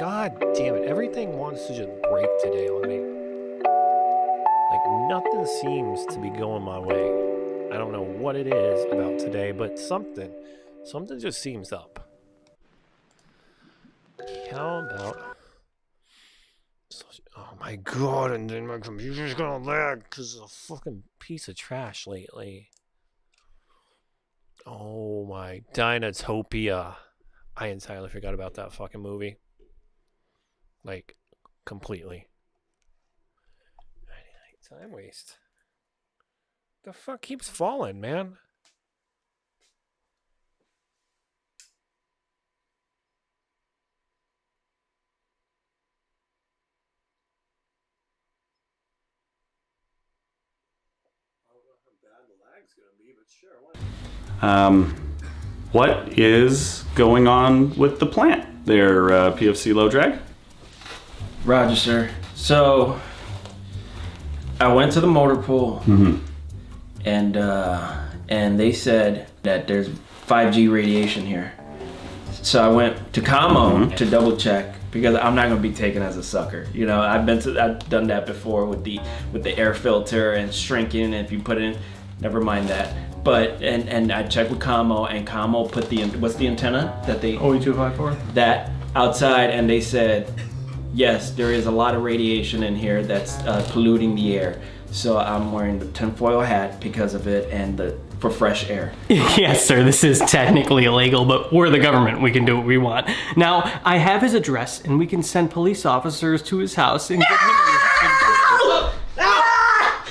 God damn it. Everything wants to just break today on me. Like, nothing seems to be going my way. I don't know what it is about today, but something just seems up. How about... Oh my god, and then my computer's gonna lag because it's a fucking piece of trash lately. Oh my Dinotopia. I entirely forgot about that fucking movie. Like, completely. Time waste. The fuck keeps falling, man? I don't know how bad the lag's gonna be, but sure, why? What is going on with the plant there, PFC Low Drag? Roger, sir. So, I went to the motor pool, and they said that there's 5G radiation here. So I went to Como to double check because I'm not gonna be taken as a sucker. You know, I've done that before with the air filter and shrinking. And if you put it in, never mind that. But and I checked with Como, and Como put what's the antenna that they OE254 that outside, and they said, yes, there is a lot of radiation in here that's polluting the air. So I'm wearing the tinfoil hat because of it and for fresh air. Yes, sir, this is technically illegal, but we're the government. We can do what we want. Now, I have his address, and we can send police officers to his house and get him...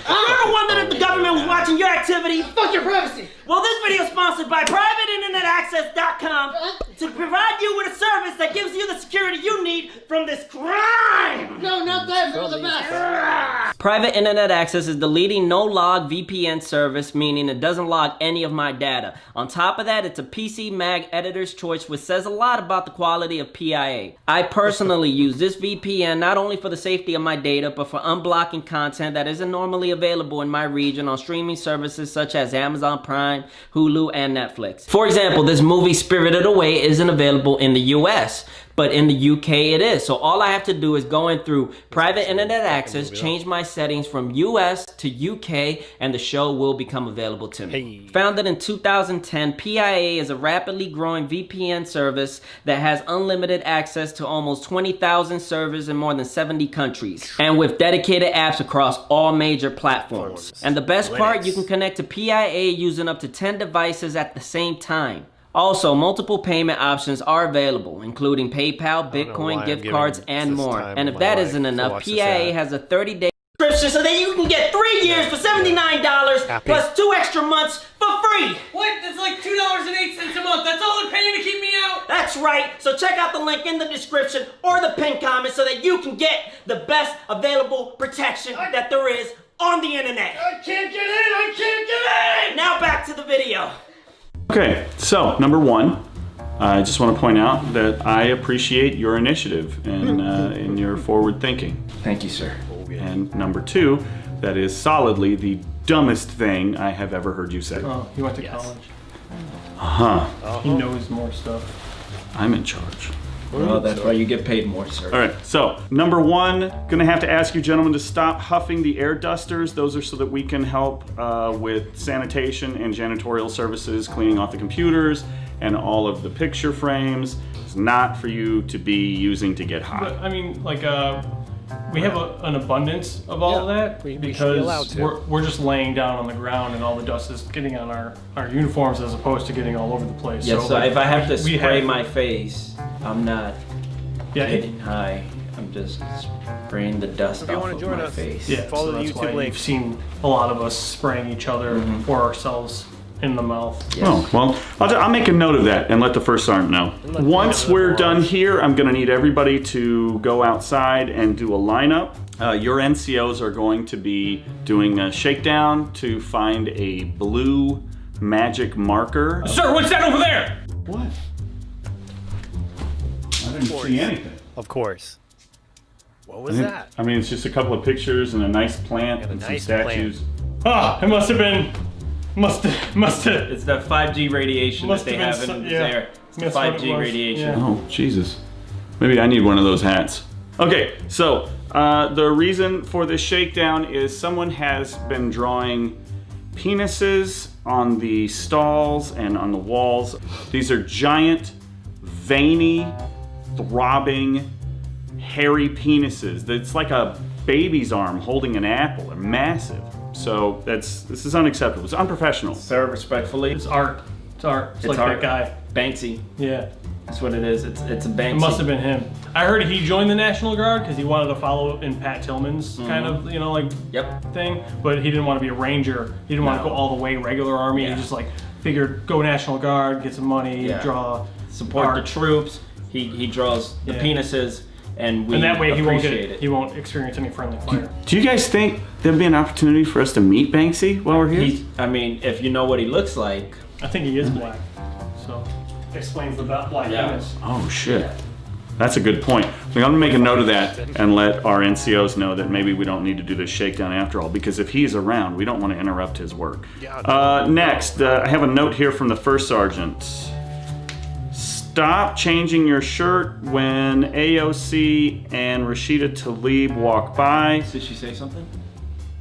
You're the one that the government was watching your activity. Fuck your privacy. Well, this video is sponsored by PrivateInternetAccess.com to provide you with a service that gives you the security you need from this crime. No, not that. They're the best. Private Internet Access is the leading no-log VPN service, meaning it doesn't log any of my data. On top of that, it's a PC Mag editor's choice, which says a lot about the quality of PIA. I personally use this VPN not only for the safety of my data, but for unblocking content that isn't normally available in my region on streaming services such as Amazon Prime, Hulu, and Netflix. For example, this movie Spirited Away isn't available in the US, but in the UK it is. So all I have to do is go in through Private Internet Access, change my settings from US to UK, and the show will become available to me. Founded in 2010, PIA is a rapidly growing VPN service that has unlimited access to almost 20,000 servers in more than 70 countries, and with dedicated apps across all major platforms. And the best part, you can connect to PIA using up to 10 devices at the same time. Also, multiple payment options are available, including PayPal, Bitcoin, gift cards, and more. And if that isn't enough, PIA has a 30-day subscription so that you can get 3 years for $79 plus 2 extra months for free. What? That's like $2.08 a month. That's all they're paying to keep me out. That's right. So check out the link in the description or the pinned comment so that you can get the best available protection that there is on the internet. I can't get in. I can't get in. Now back to the video. Okay, so number one, I just want to point out that I appreciate your initiative and your forward thinking. Thank you, sir. And number two, that is solidly the dumbest thing I have ever heard you say. Oh, he went to college. He knows more stuff. I'm in charge. Well, that's why you get paid more, sir. All right, so number one, gonna have to ask you gentlemen to stop huffing the air dusters. Those are so that we can help with sanitation and janitorial services, cleaning off the computers and all of the picture frames. It's not for you to be using to get hot. But, I mean, like, we have an abundance of all of that because we're just laying down on the ground and all the dust is getting on our uniforms as opposed to getting all over the place. Yeah, so if I have to spray my face, I'm not getting high. I'm just spraying the dust off of my face. Yeah, so that's why you've seen a lot of us spraying each other or ourselves in the mouth. Yes. Oh, well, I'll make a note of that and let the first sergeant know. Once we're done here, I'm gonna need everybody to go outside and do a lineup. Your NCOs are going to be doing a shakedown to find a blue magic marker. Sir, what's that over there? What? I didn't see anything. Of course. What was that? I mean, it's just a couple of pictures and a nice plant and some statues. Ah, it must have been. Must have. It's that 5G radiation that they have in there. It's the 5G radiation. Yeah. Oh, Jesus. Maybe I need one of those hats. Okay, so the reason for this shakedown is someone has been drawing penises on the stalls and on the walls. These are giant, veiny, throbbing, hairy penises. It's like a baby's arm holding an apple. They're massive. So this is unacceptable. It's unprofessional. Sir, respectfully. It's art. It's art. It's like art. that guy. Banksy. Yeah. That's what it is. It's a Banksy. It must have been him. I heard he joined the National Guard because he wanted to follow in Pat Tillman's kind of, thing. But he didn't want to be a ranger. He didn't want to go all the way regular army. Yeah. He just figured go National Guard, get some money, draw, support art. the troops. He draws the penises, and that way appreciate it. He won't experience any friendly fire. Do you guys think there'd be an opportunity for us to meet Banksy while we're here? I mean, if you know what he looks like. I think he is black, so explains the blackness. Oh shit. That's a good point. I'm gonna make a note of that and let our NCOs know that maybe we don't need to do this shakedown after all, because if he's around, we don't want to interrupt his work. Next, I have a note here from the first sergeant. Stop changing your shirt when AOC and Rashida Tlaib walk by. Did she say something?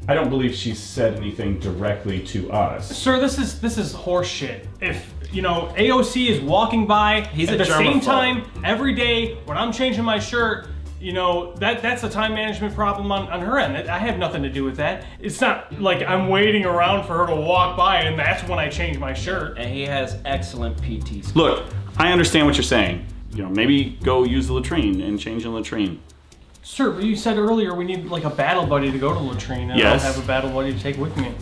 I don't believe she said anything directly to us. Sir, this is horse shit. If AOC is walking by at the same time every day when I'm changing my shirt, that's a time management problem on her end. I have nothing to do with that. It's not like I'm waiting around for her to walk by and that's when I change my shirt. And he has excellent PT skills. Look, I understand what you're saying. Maybe go use the latrine and change the latrine. Sir, but you said earlier we need a battle buddy to go to latrine, and Yes. I'll have a battle buddy to take with me.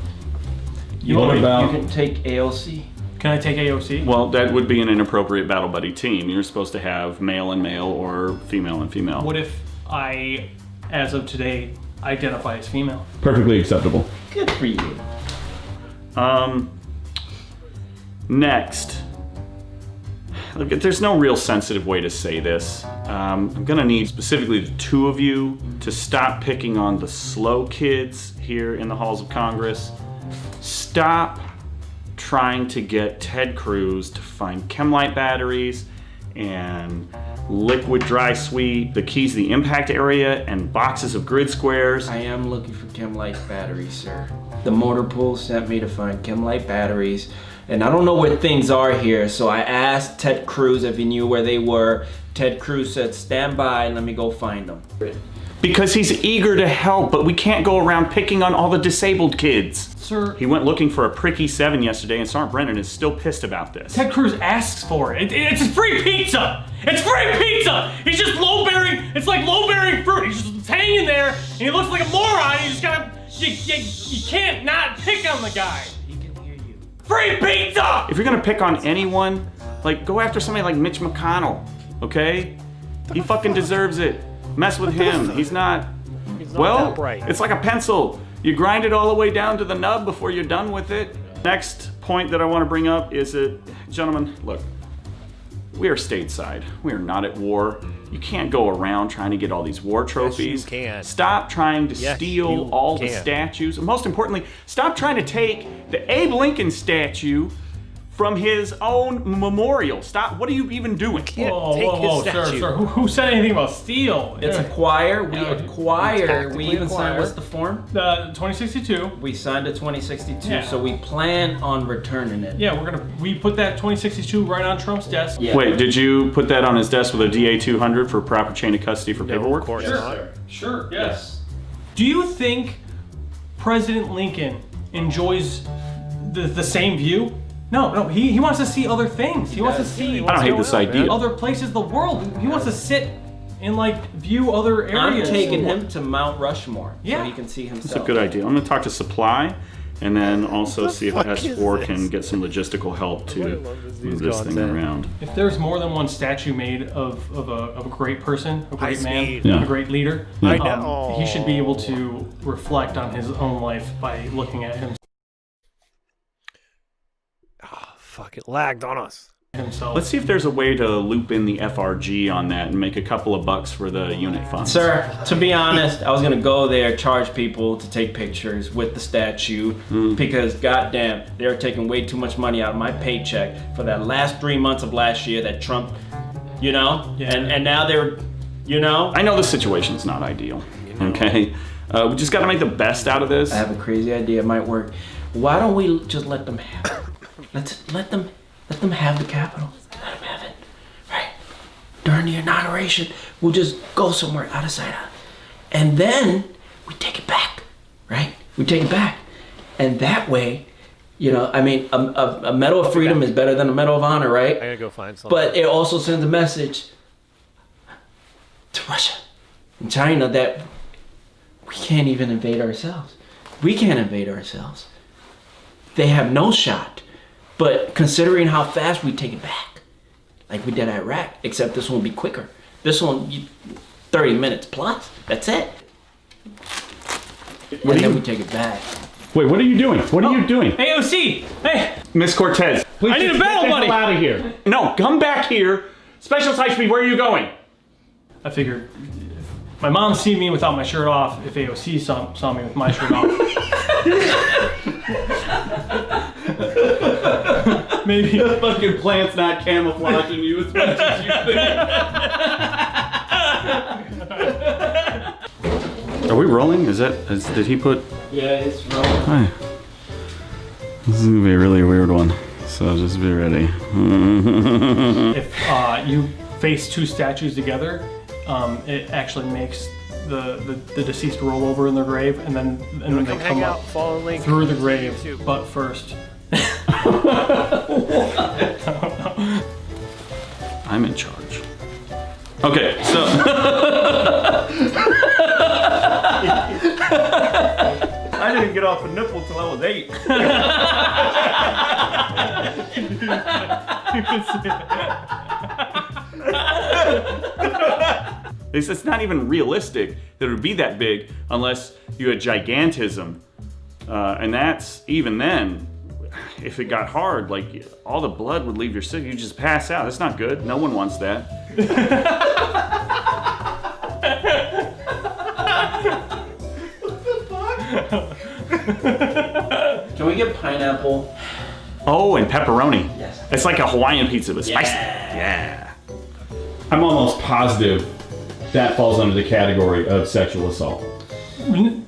You can take AOC. Can I take AOC? Well, that would be an inappropriate battle buddy team. You're supposed to have male and male or female and female. What if I, as of today, identify as female? Perfectly acceptable. Good for you. Next. Look, there's no real sensitive way to say this. I'm gonna need specifically the two of you to stop picking on the slow kids here in the halls of Congress. Stop trying to get Ted Cruz to find Chemlite batteries and liquid dry sweep, the keys to the impact area, and boxes of grid squares. I am looking for Chemlite batteries, sir. The motor pool sent me to find Chemlite batteries, and I don't know where things are here, so I asked Ted Cruz if he knew where they were. Ted Cruz said, stand by, let me go find them. Because he's eager to help, but we can't go around picking on all the disabled kids. Sir, He went looking for a pricky 7 yesterday, and Sergeant Brennan is still pissed about this. Ted Cruz asks for it. It's free pizza! It's free pizza! He's just low-bearing, it's like low-bearing fruit. He's just hanging there, and he looks like a moron. You just gotta, you can't not pick on the guy. He can hear you. Free pizza! If you're gonna pick on anyone, go after somebody like Mitch McConnell, okay? He fucking deserves it. Mess with him. He's not well, that bright. it's like a pencil. You grind it all the way down to the nub before you're done with it. Next point that I want to bring up is that, gentlemen, look, we are stateside. We are not at war. You can't go around trying to get all these war trophies. you can. Stop trying to Yes, steal you all the can. statues. And most importantly, stop trying to take the Abe Lincoln statue from his own memorial. Stop. What are you even doing? Whoa, sir. Who said anything about steal? It's acquire, we tactically even signed, acquire. what's the form? 2062. We signed a 2062, Yeah. so we plan on returning it. Yeah, we put that 2062 right on Trump's desk. Yeah. Wait, did you put that on his desk with a DA-200 for proper chain of custody for paperwork? Of course Sure, not. sure, yes. Do you think President Lincoln enjoys the same view? No, he wants to see other things. He wants to see I don't hate this idea. other places of the world. He wants to sit and view other I'm areas. taking him to Mount Rushmore so Yeah. he can see himself. That's a good idea. I'm gonna talk to supply and then also see if fuck is S4 this? can get some logistical help to move these this thing content. around. If there's more than one statue made of a great person, a great man, speed. Yeah. a great leader, I know. he should be able to reflect on his own life by looking at Fuck, it lagged on us. himself. Let's see if there's a way to loop in the FRG on that and make a couple of bucks for the unit funds. Sir, to be honest, I was gonna go there, charge people to take pictures with the statue because goddamn, they're taking way too much money out of my paycheck for that last 3 months of last year that Trump you know? Yeah. And now they're, you know? I know the situation's not ideal, okay? We just got to make the best out of this. I have a crazy idea. It might work. Why don't we just let them have it? Let them have the Capitol. Let them have it, right? During the inauguration, we'll just go somewhere out of sight, and then we take it back, right? We take it back, and that way, you know, I mean, a Medal of Freedom is better than a Medal of Honor, right? I gotta go find something. But it also sends a message to Russia and China that we can't even invade ourselves. We can't invade ourselves. They have no shot. But considering how fast we take it back, like we did Iraq, except this one will be quicker. This one, 30 minutes plus. That's it. And then we take it back. Wait, what are you doing? What are you doing? AOC! Hey! Miss Cortez, please I need just a battle get the buddy. hell out of here. No, come back here. Special Type Speed, where are you going? I figured my mom see me without my shirt off if AOC saw me with my shirt off. Maybe. The fucking plant's not camouflaging you as much as you think. Are we rolling? Did he put... Yeah, it's wrong. Hi. This is gonna be a really weird one, so just be ready. If you face two statues together, it actually makes the deceased roll over in their grave, and then they Come come hang up out, follow link through the grave. YouTube. But first, I'm in charge. Okay, so... I didn't get off a nipple till I was 8. It's not even realistic that it would be that big unless you had gigantism. And that's, even then, if it got hard, like all the blood would leave your system. You just pass out. That's not good. No one wants that. Can we get pineapple? Oh, and pepperoni. Yes. It's like a Hawaiian pizza with spicy. Yeah. I'm almost positive that falls under the category of sexual assault. I'm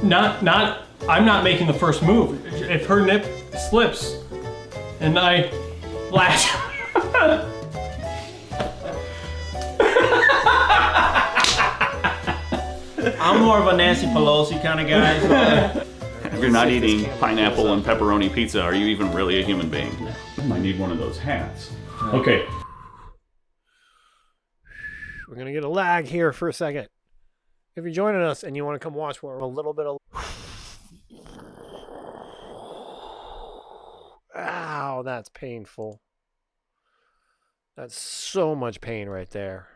not making the first move. If her nip slips, and I lash. I'm more of a Nancy Pelosi kind of guy. So If you're not eating pineapple and pepperoni pizza, are you even really a human being? I might need one of those hats. Okay. We're gonna get a lag here for a second. If you're joining us and you want to come watch for a little bit of... Ow, that's painful. That's so much pain right there.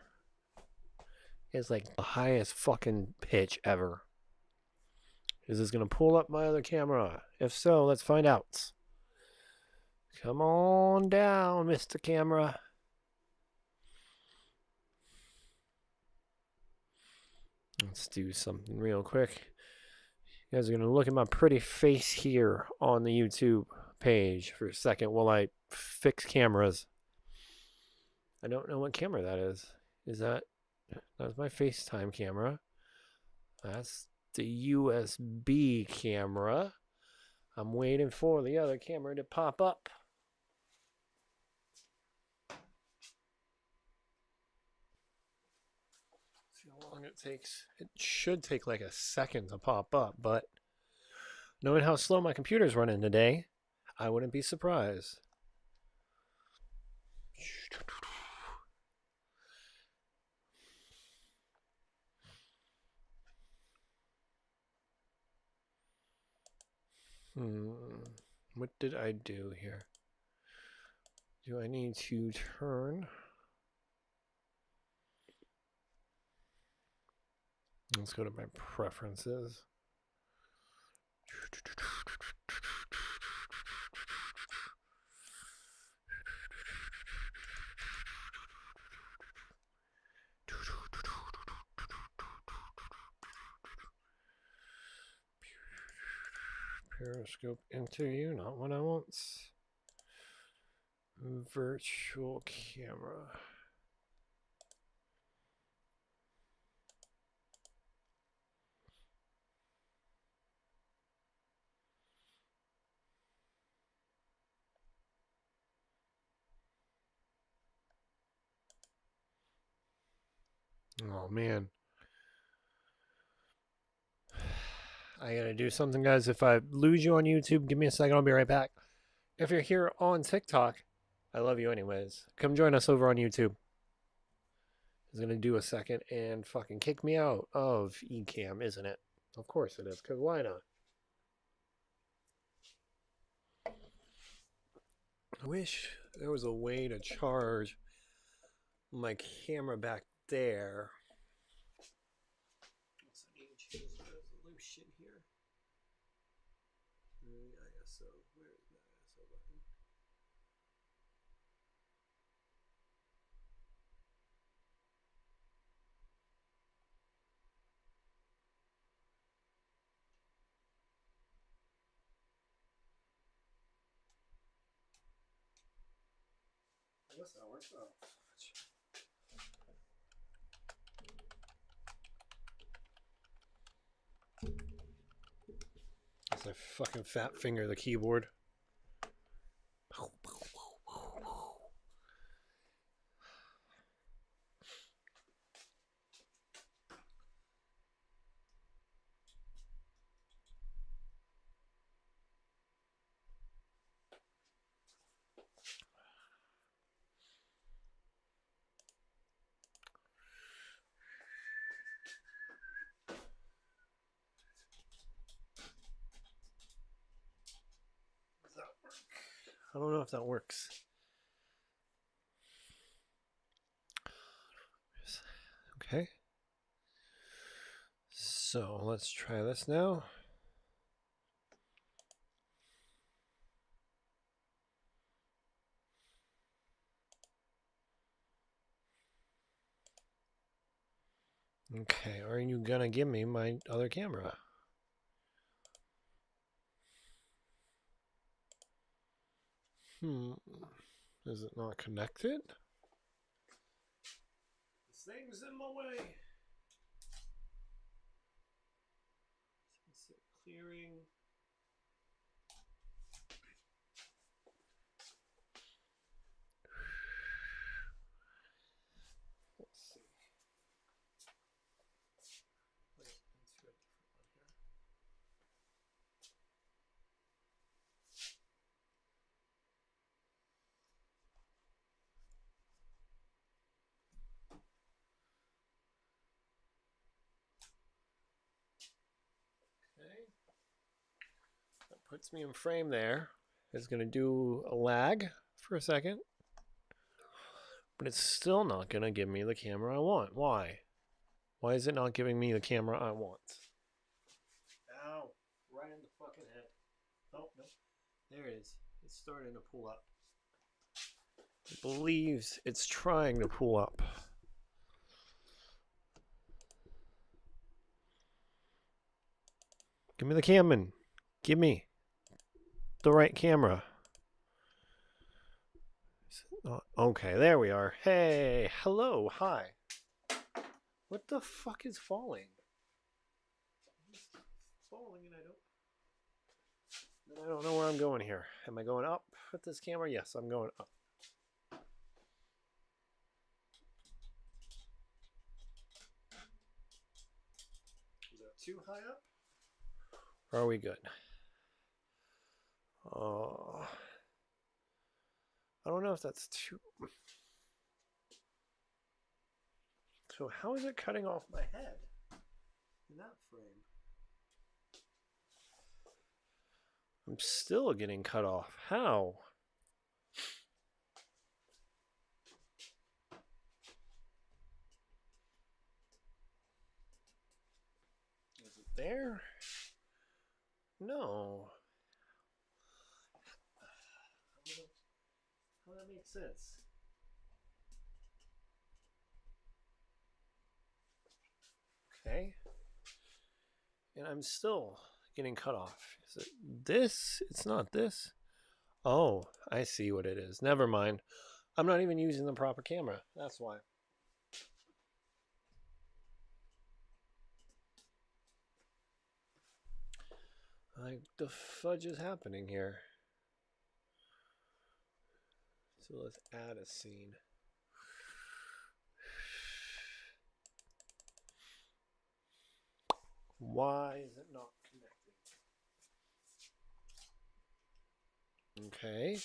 It's like the highest fucking pitch ever. Is this gonna pull up my other camera? If so, let's find out. Come on down, Mr. Camera. Let's do something real quick. You guys are gonna look at my pretty face here on the YouTube page for a second while I fix cameras. I don't know what camera that is. That's my FaceTime camera. That's the USB camera. I'm waiting for the other camera to pop up. See how long it takes. It should take like a second to pop up, but knowing how slow my computer's running today, I wouldn't be surprised. What did I do here? Do I need to turn? Let's go to my preferences. Periscope interview, not what I want. Virtual camera. Oh, man. I gotta do something, guys. If I lose you on YouTube, give me a second. I'll be right back. If you're here on TikTok, I love you anyways. Come join us over on YouTube. It's gonna do a second and fucking kick me out of Ecamm, isn't it? Of course it is, because why not? I wish there was a way to charge my camera back there. Also, I need to change the resolution here. ISO. Where is that ISO button? I guess that works. Oh, as I fucking fat finger the keyboard. Does that work? I don't know if that works. Okay. So let's try this now. Okay, are you gonna give me my other camera? Is it not connected? This thing's in my way. Clearing. Let's see. Wait, let's do a different one here. Okay. That puts me in frame there. It's going to do a lag for a second. But it's still not going to give me the camera I want. Why? Why is it not giving me the camera I want? Ow. Right in the fucking head. Oh, no. There it is. It's starting to pull up. It believes it's trying to pull up. Give me the camera. Give me the right camera. Okay, there we are. Hey, hello, hi. What the fuck is falling? It's falling and I don't know where I'm going here. Am I going up with this camera? Yes, I'm going up. Is that too high up? Or are we good? I don't know if that's too... So how is it cutting off my head in that frame? I'm still getting cut off. How? Is it there? No. How that makes sense? Okay. And I'm still getting cut off. Is it this? It's not this. Oh, I see what it is. Never mind. I'm not even using the proper camera. That's why. Like, the fudge is happening here? So let's add a scene. Why is it not connecting? Okay.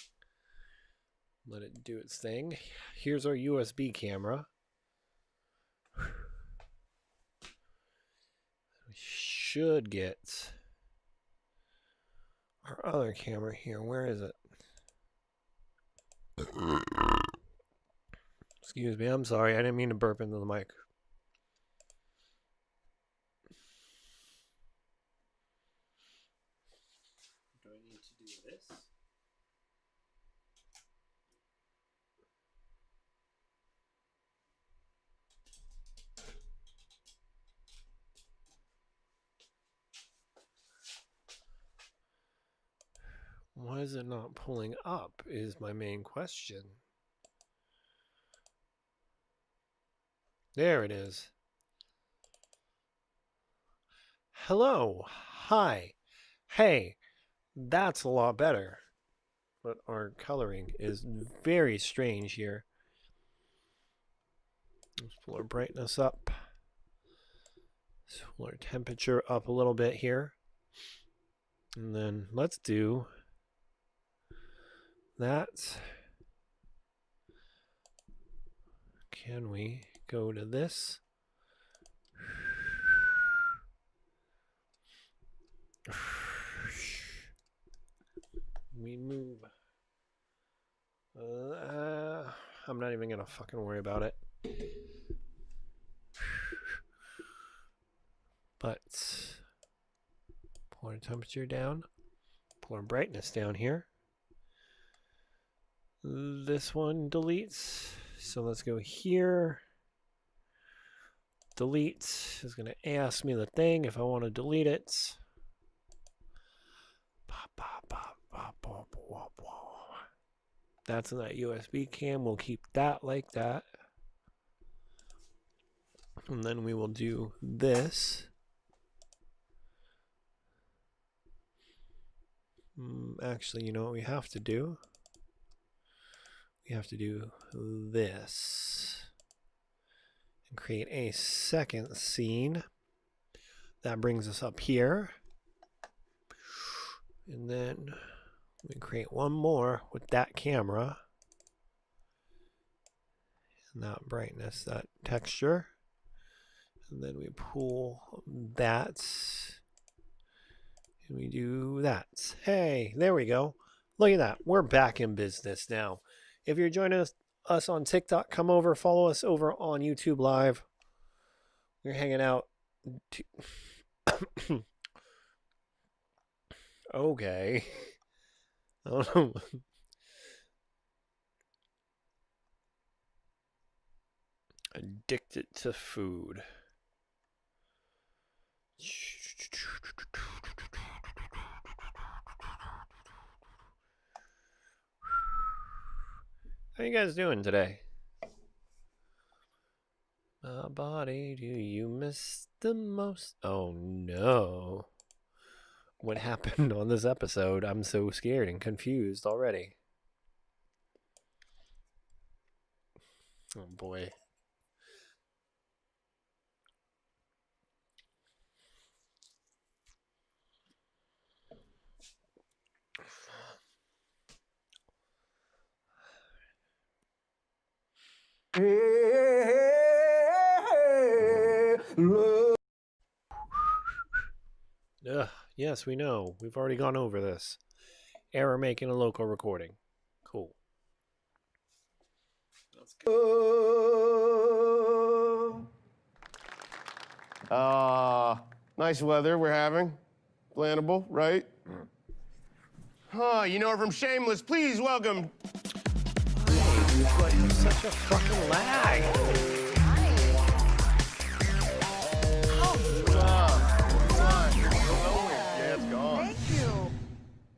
Let it do its thing. Here's our USB camera. We should get our other camera here. Where is it? Excuse me, I'm sorry. I didn't mean to burp into the mic. Do I need to do this? Why is it not pulling up is my main question. There it is. Hello. Hi. Hey. That's a lot better. But our coloring is very strange here. Let's pull our brightness up. Let's pull our temperature up a little bit here. And then let's do that. Can we go to this? We move. I'm not even gonna fucking worry about it. But pull our temperature down. Pull our brightness down here. This one deletes. So let's go here. Delete is going to ask me the thing if I want to delete it. That's in that USB cam. We'll keep that like that. And then we will do this. Actually, you know what we have to do? We have to do this. And create a second scene. That brings us up here. And then we create one more with that camera. And that brightness, that texture. And then we pull that. And we do that. Hey, there we go. Look at that. We're back in business now. If you're joining us on TikTok, come over, follow us over on YouTube Live. We're hanging out. Okay. I don't know. Addicted to food. How you guys doing today? My body, do you miss the most? Oh no. What happened on this episode? I'm so scared and confused already. Oh boy. Yes, we know. We've already gone over this. Error making a local recording. Cool. Let's go. Nice weather we're having. Plannable, right? You know her from Shameless. Please welcome. But such a fucking lag. Yeah, it's gone. Thank you.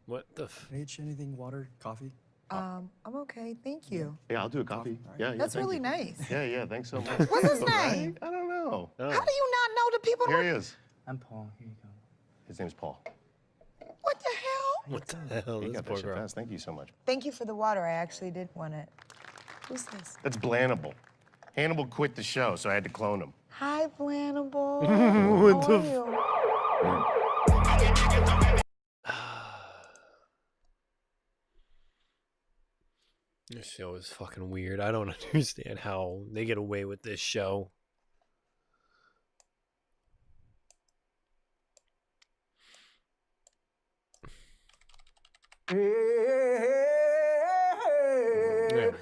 What the H, anything, water, coffee? I'm okay. Thank you. Yeah, I'll do a coffee. Yeah, That's thank really you. nice. Yeah, thanks so much. What's his Right? name? I don't know. Oh. How do you not know the people? Here he is. I'm Paul. Here you go. His name's Paul. What the hell? What the hell He is got poor that shit girl? fast. Thank you so much. Thank you for the water. I actually did want it. Who's this? That's Blanable. Hannibal quit the show, so I had to clone him. Hi, Blanable. What How the are you? This show is fucking weird. I don't understand how they get away with this show. There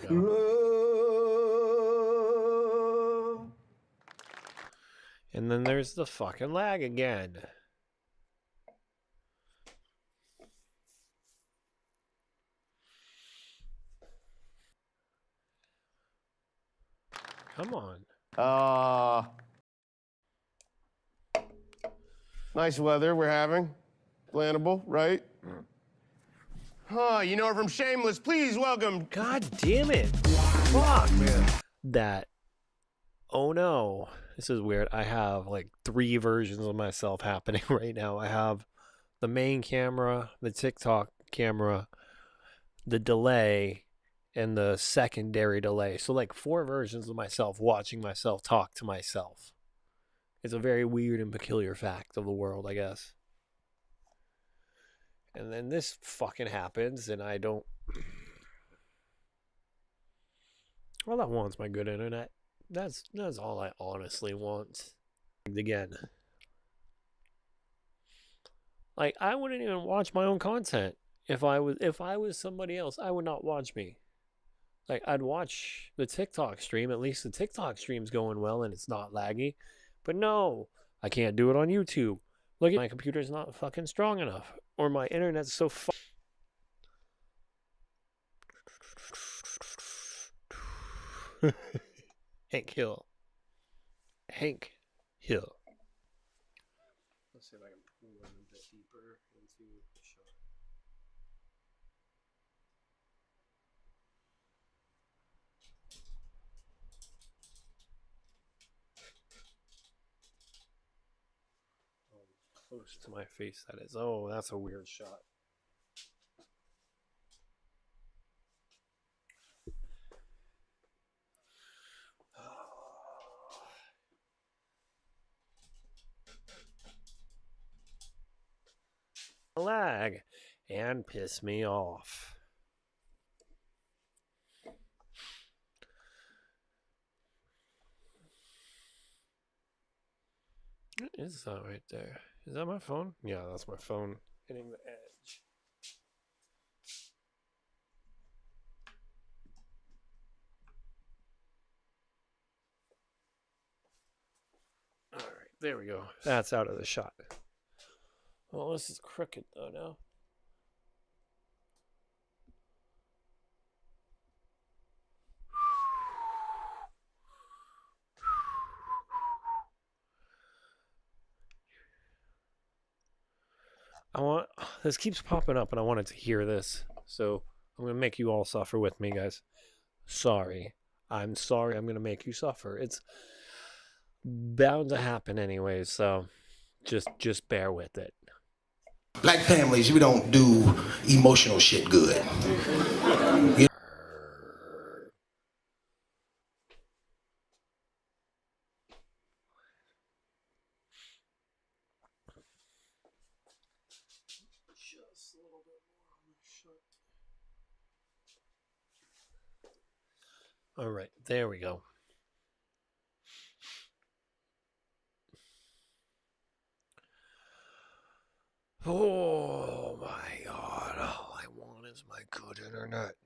we go. And then there's the fucking lag again. Come on. Nice weather we're having. Plannable, right? Huh, you know her from Shameless. Please welcome. God damn it. Fuck, man. That. Oh no. This is weird. I have like 3 versions of myself happening right now. I have the main camera, the TikTok camera, the delay, and the secondary delay. So like 4 versions of myself watching myself talk to myself. It's a very weird and peculiar fact of the world, I guess. And then this fucking happens and I don't... All I want is my good internet. That's all I honestly want. Again. Like, I wouldn't even watch my own content. If I was somebody else, I would not watch me. Like, I'd watch the TikTok stream. At least the TikTok stream's going well and it's not laggy. But no, I can't do it on YouTube. Look, my computer's not fucking strong enough. Or my internet's so Hank Hill. Hank Hill. Let's see if I can pull in a bit deeper into the shot. Close to my face, that is. Oh, that's a weird shot. Lag and piss me off. What is that right there? Is that my phone? Yeah, that's my phone hitting the edge. All right, there we go. That's out of the shot. Well, this is crooked though now. This keeps popping up and I wanted to hear this. So I'm going to make you all suffer with me, guys. Sorry. I'm sorry I'm going to make you suffer. It's bound to happen anyways, so just bear with it. Black families, we don't do emotional shit good. Just a little bit more on the shot. All right, there we go. Oh my God, all I want is my good internet.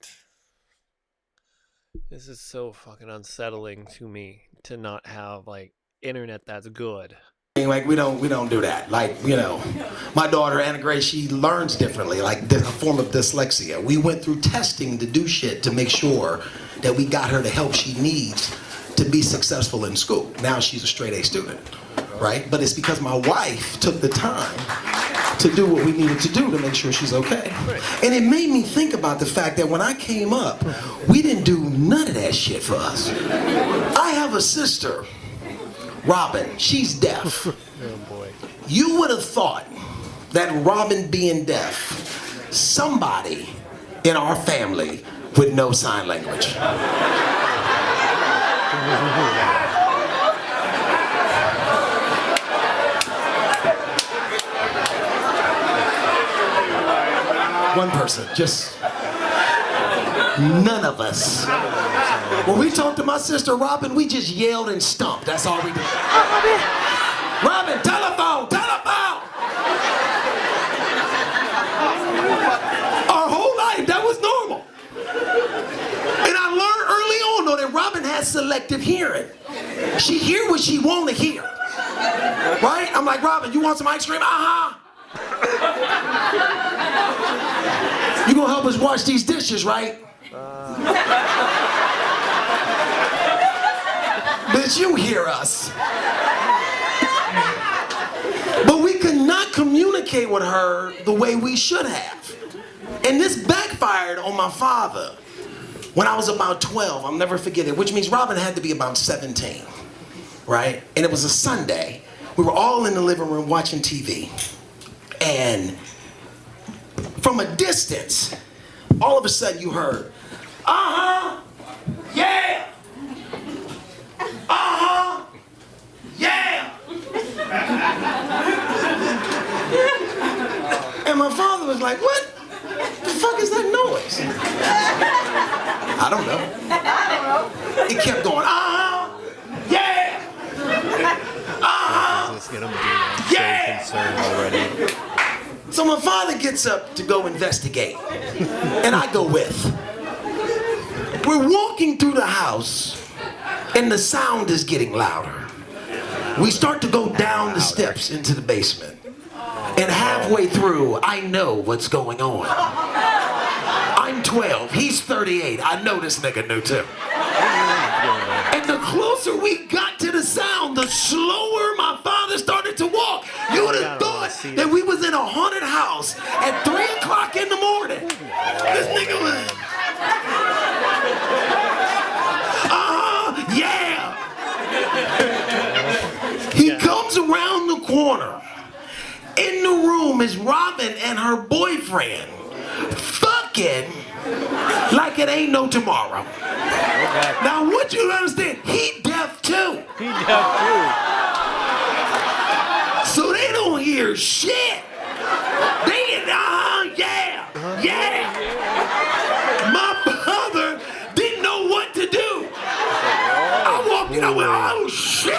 This is so fucking unsettling to me to not have like internet that's good. Like we don't do that. Like, you know, my daughter Anna Grace, she learns differently, like a form of dyslexia. We went through testing to do shit to make sure that we got her the help she needs to be successful in school. Now she's a straight A student, right? But it's because my wife took the time to do what we needed to do to make sure she's okay. And it made me think about the fact that when I came up, we didn't do none of that shit for us. I have a sister, Robin, she's deaf. Oh boy. You would have thought that Robin being deaf, somebody in our family would know sign language. one person. Just none of us. When we talked to my sister Robin, we just yelled and stomped. That's all we did. Robin, telephone, telephone! Our whole life, that was normal. And I learned early on, though, that Robin has selective hearing. She hear what she want to hear. Right? I'm like, Robin, you want some ice cream? Uh-huh. You gonna help us wash these dishes, right? Bitch, you hear us. But we could not communicate with her the way we should have. And this backfired on my father when I was about 12. I'll never forget it, which means Robin had to be about 17, right? And it was a Sunday. We were all in the living room watching TV. And from a distance, all of a sudden you heard, uh-huh, yeah, uh-huh, yeah. And my father was like, what the fuck is that noise? I don't know. It kept going, uh-huh, yeah, uh-huh, yeah. So concerned already. So my father gets up to go investigate, and I go with. We're walking through the house, and the sound is getting louder. We start to go down the steps into the basement, and halfway through, I know what's going on. I'm 12, he's 38, I know this nigga knew too. And the closer we got to the sound, the slower my father started to walk. You would have thought that we was in a haunted house at 3 o'clock in the morning. This nigga was... yeah! He comes around the corner. In the room is Robin and her boyfriend fucking like it ain't no tomorrow. Now, what you understand, he deaf too. He deaf too. So they don't hear shit. They, yeah, yeah. My father didn't know what to do. I walked in, I went, oh shit.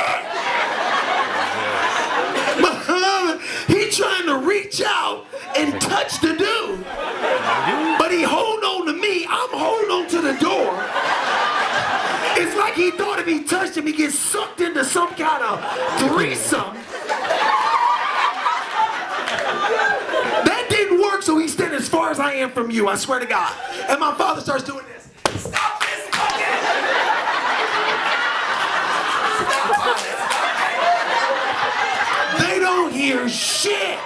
My father, he trying to reach out and touch the dude. But he hold on to me, I'm holding on to the door. It's like he thought if he touched him, he gets sucked into some kind of threesome. That didn't work, so he stayed as far as I am from you, I swear to God. And my father starts doing this. Stop this fucking! They don't hear shit.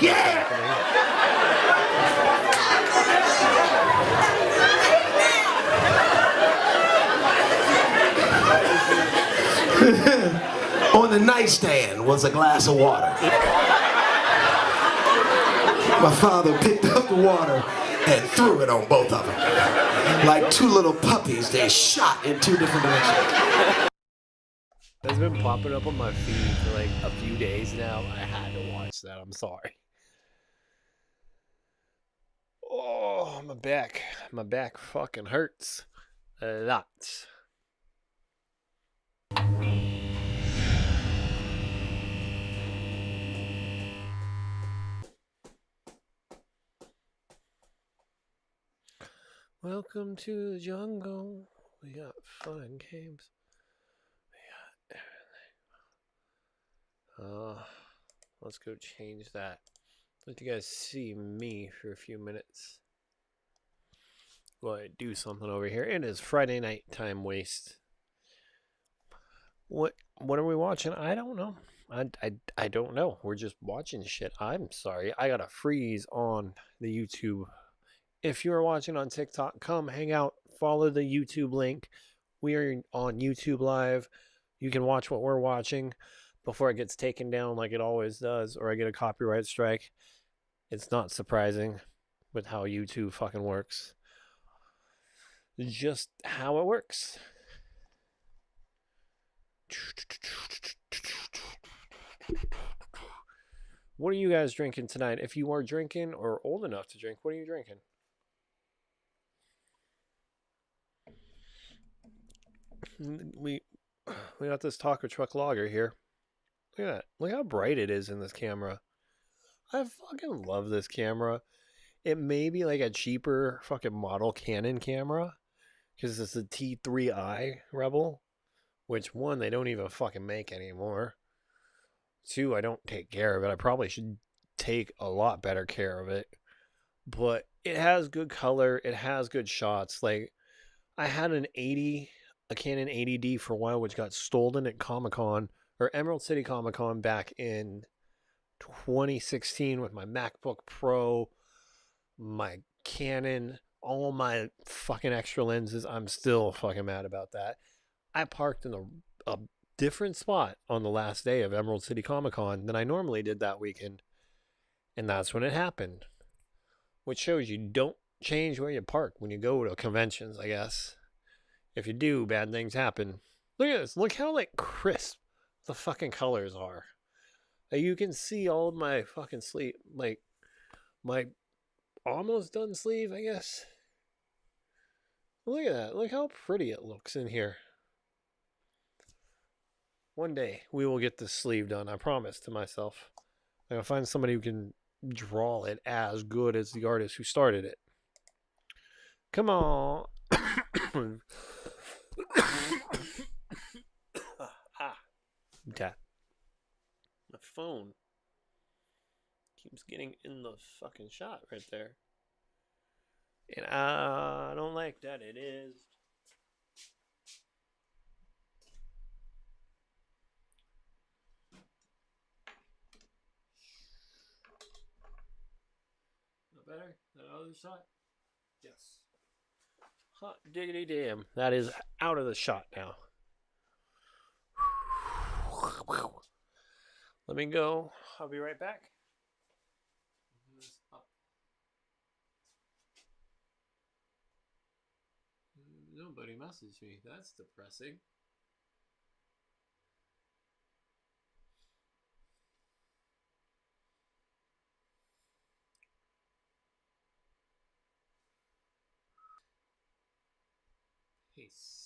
Yeah. On the nightstand was a glass of water. My father picked up the water and threw it on both of them. Like two little puppies, they shot in two different directions. That's been popping up on my feed for like a few days now. I had to watch that. I'm sorry. Oh, my back. My back fucking hurts a lot. Welcome to the jungle. We got fun games. We got everything. Let's go change that. Let you guys see me for a few minutes. Go ahead, do something over here. It is Friday night time waste. What are we watching? I don't know. I don't know. We're just watching shit. I'm sorry. I got a freeze on the YouTube. If you're watching on TikTok, come hang out. Follow the YouTube link. We are on YouTube Live. You can watch what we're watching before it gets taken down like it always does, or I get a copyright strike. It's not surprising with how YouTube fucking works. Just how it works. What are you guys drinking tonight? If you are drinking or old enough to drink, what are you drinking? We got this taco truck lager here. Look at that. Look how bright it is in this camera. I fucking love this camera. It may be like a cheaper fucking model Canon camera because it's a T3i Rebel, which one they don't even fucking make anymore. Two, I don't take care of it. I probably should take a lot better care of it. But it has good color. It has good shots. Like I had a Canon 80D for a while, which got stolen at Comic Con or Emerald City Comic Con back in 2016 with my MacBook Pro, my Canon, all my fucking extra lenses. I'm still fucking mad about that. I parked in a different spot on the last day of Emerald City Comic Con than I normally did that weekend. And that's when it happened. Which shows you don't change where you park when you go to conventions, I guess. If you do, bad things happen. Look at this. Look how like crisp the fucking colors are. You can see all of my fucking sleeve, like my almost done sleeve, I guess. Look at that. Look how pretty it looks in here. One day we will get this sleeve done. I promise to myself. I'm gonna find somebody who can draw it as good as the artist who started it. Come on. Okay. My phone keeps getting in the fucking shot right there. And I don't like that. It is. Not better? That other shot? Yes. Hot diggity damn. That is out of the shot now. Let me go. I'll be right back. Nobody messaged me. That's depressing. Peace.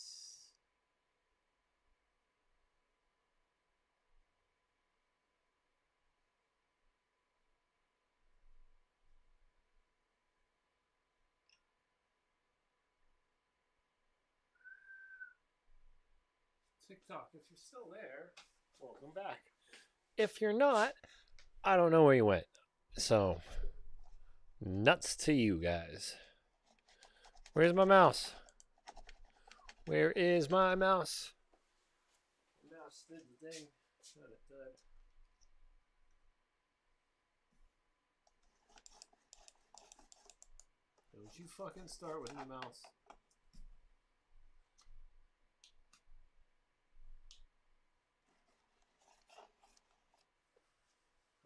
TikTok, if you're still there, welcome back. If you're not, I don't know where you went. So, nuts to you guys. Where's my mouse? Where is my mouse? The mouse did the thing. Don't you fucking start with your mouse.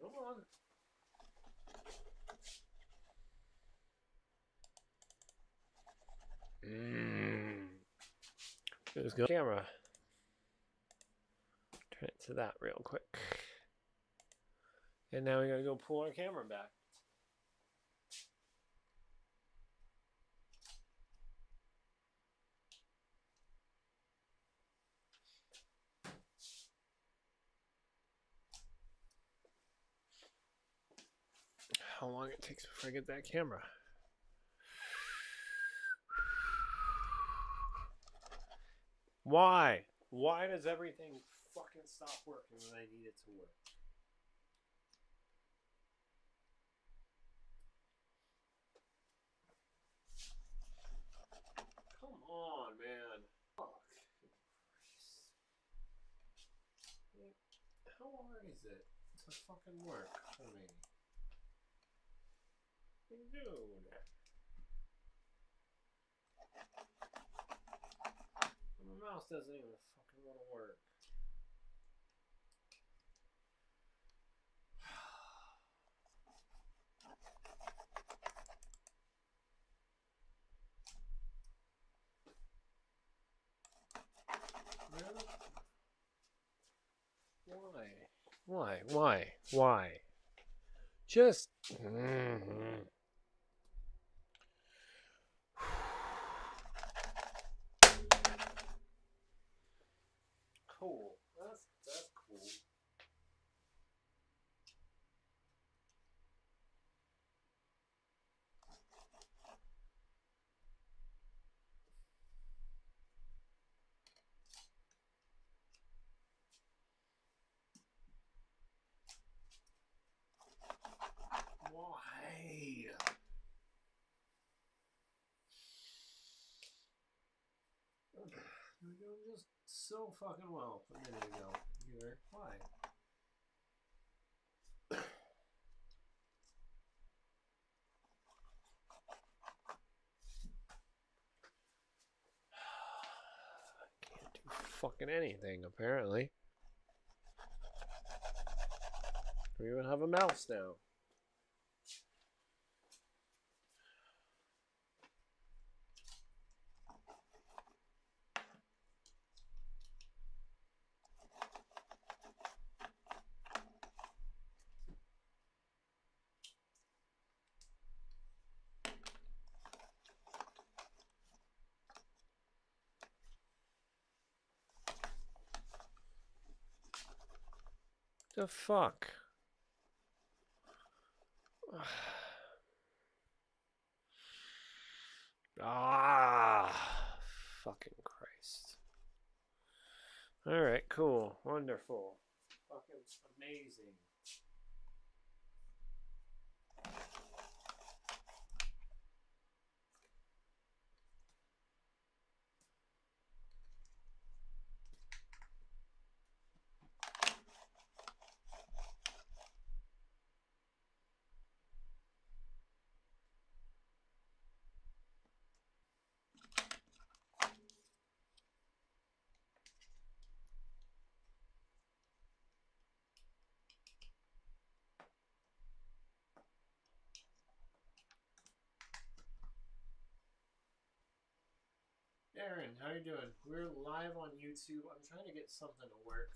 Come on. Let's go. Camera. Turn it to that real quick. And now we gotta go pull our camera back. How long it takes before I get that camera. Why? Why does everything fucking stop working when I need it to work? Come on, man. Fuck. How hard is it to fucking work for me? Dude. My mouse doesn't even fucking want to work. Really? Why? Why? Just. Cool. That's cool. Why? You're doing just so fucking well a minute ago. Here, why? Can't do fucking anything, apparently. We even have a mouse now. The fuck? Ah, fucking Christ. Alright, cool. Wonderful. Fucking amazing. Aaron, how you doing? We're live on YouTube. I'm trying to get something to work.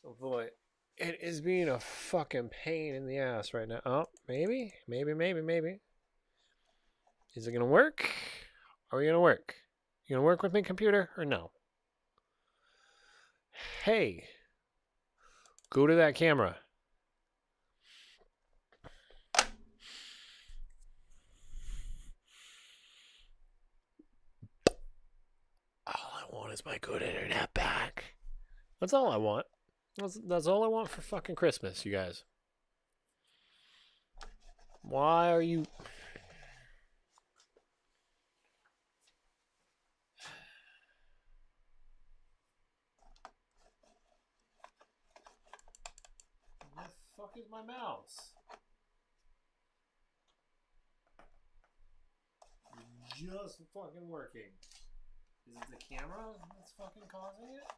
Oh boy, it is being a fucking pain in the ass right now. Oh, maybe. Is it gonna work? Are we gonna work? You gonna work with me, computer, or no? Hey, go to that camera. All I want is my good internet back. That's all I want. That's all I want for fucking Christmas, you guys. Why are you... Where the fuck is my mouse? Just fucking working. Is it the camera that's fucking causing it?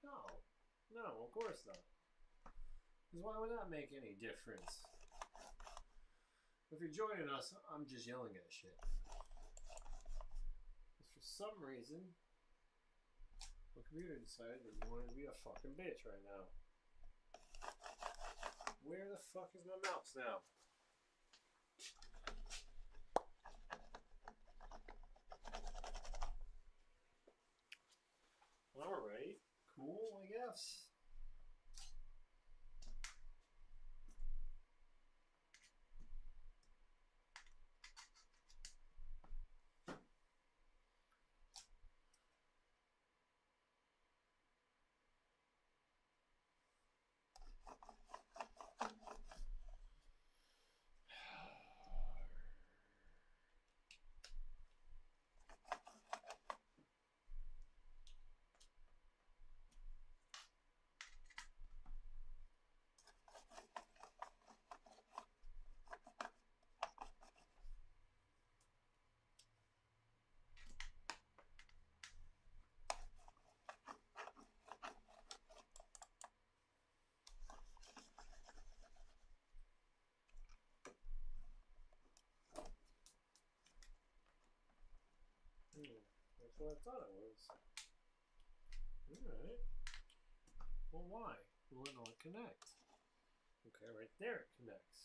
No. No, of course not. Because why would that make any difference? If you're joining us, I'm just yelling at shit. Because for some reason, the computer decided that you wanted to be a fucking bitch right now. Where the fuck is my mouse now? Alright, cool, I guess. That's what I thought it was. Alright. Well, why? Will it not connect? Okay, right there it connects.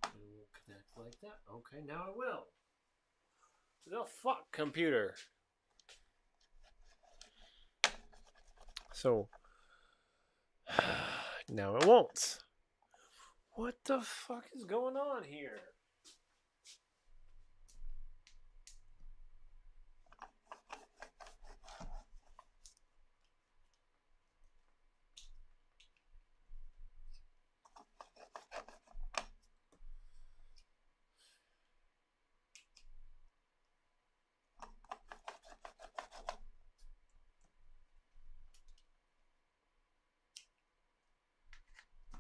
And we'll connect like that. Okay, now I will. The fuck, computer. So now it won't. What the fuck is going on here?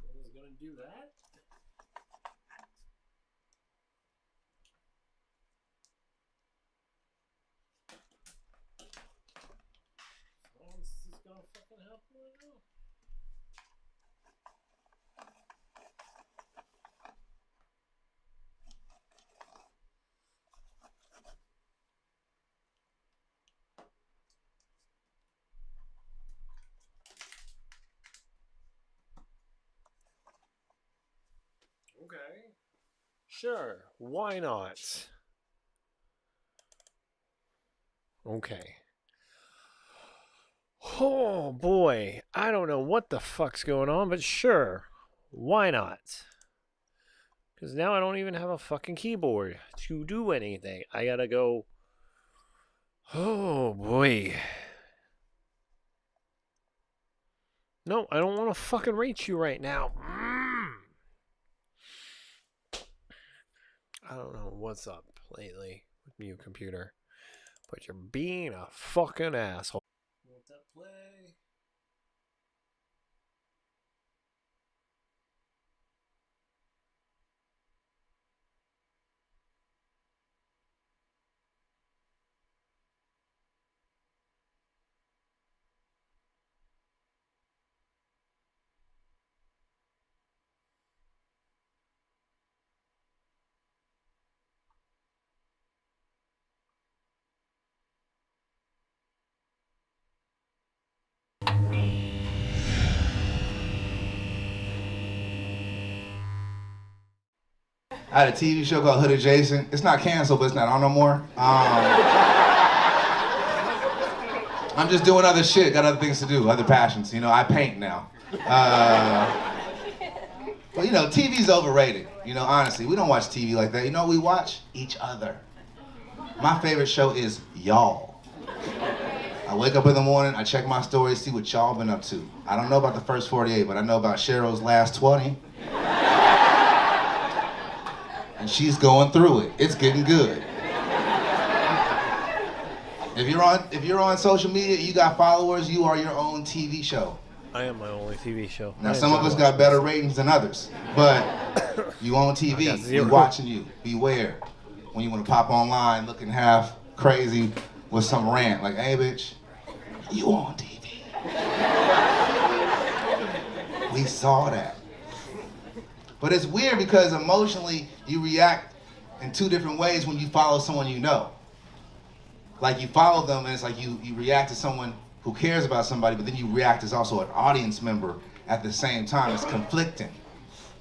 It was gonna do that? This is gonna fucking happen right now. Okay. Sure, why not? Okay. Oh boy, I don't know what the fuck's going on, but sure, why not? Because now I don't even have a fucking keyboard to do anything. I gotta go. Oh boy. No, I don't want to fucking reach you right now. I don't know what's up lately with you, computer, but you're being a fucking asshole. Let that play. I had a TV show called Hood Adjacent. It's not canceled, but it's not on no more. I'm just doing other shit, got other things to do, other passions. You know, I paint now. But you know, TV's overrated. You know, honestly, we don't watch TV like that. You know what we watch? Each other. My favorite show is Y'all. I wake up in the morning, I check my stories, see what y'all been up to. I don't know about the first 48, but I know about Cheryl's last 20. And she's going through it. It's getting good. If you're on social media, you got followers, you are your own TV show. I am my only TV show. Now some of us got better ratings than others, but you on TV, we watching you. Beware when you want to pop online looking half crazy with some rant like, hey bitch, you on TV. We saw that. But it's weird because emotionally you react in two different ways when you follow someone you know. Like you follow them and it's like you react to someone who cares about somebody, but then you react as also an audience member at the same time. It's conflicting.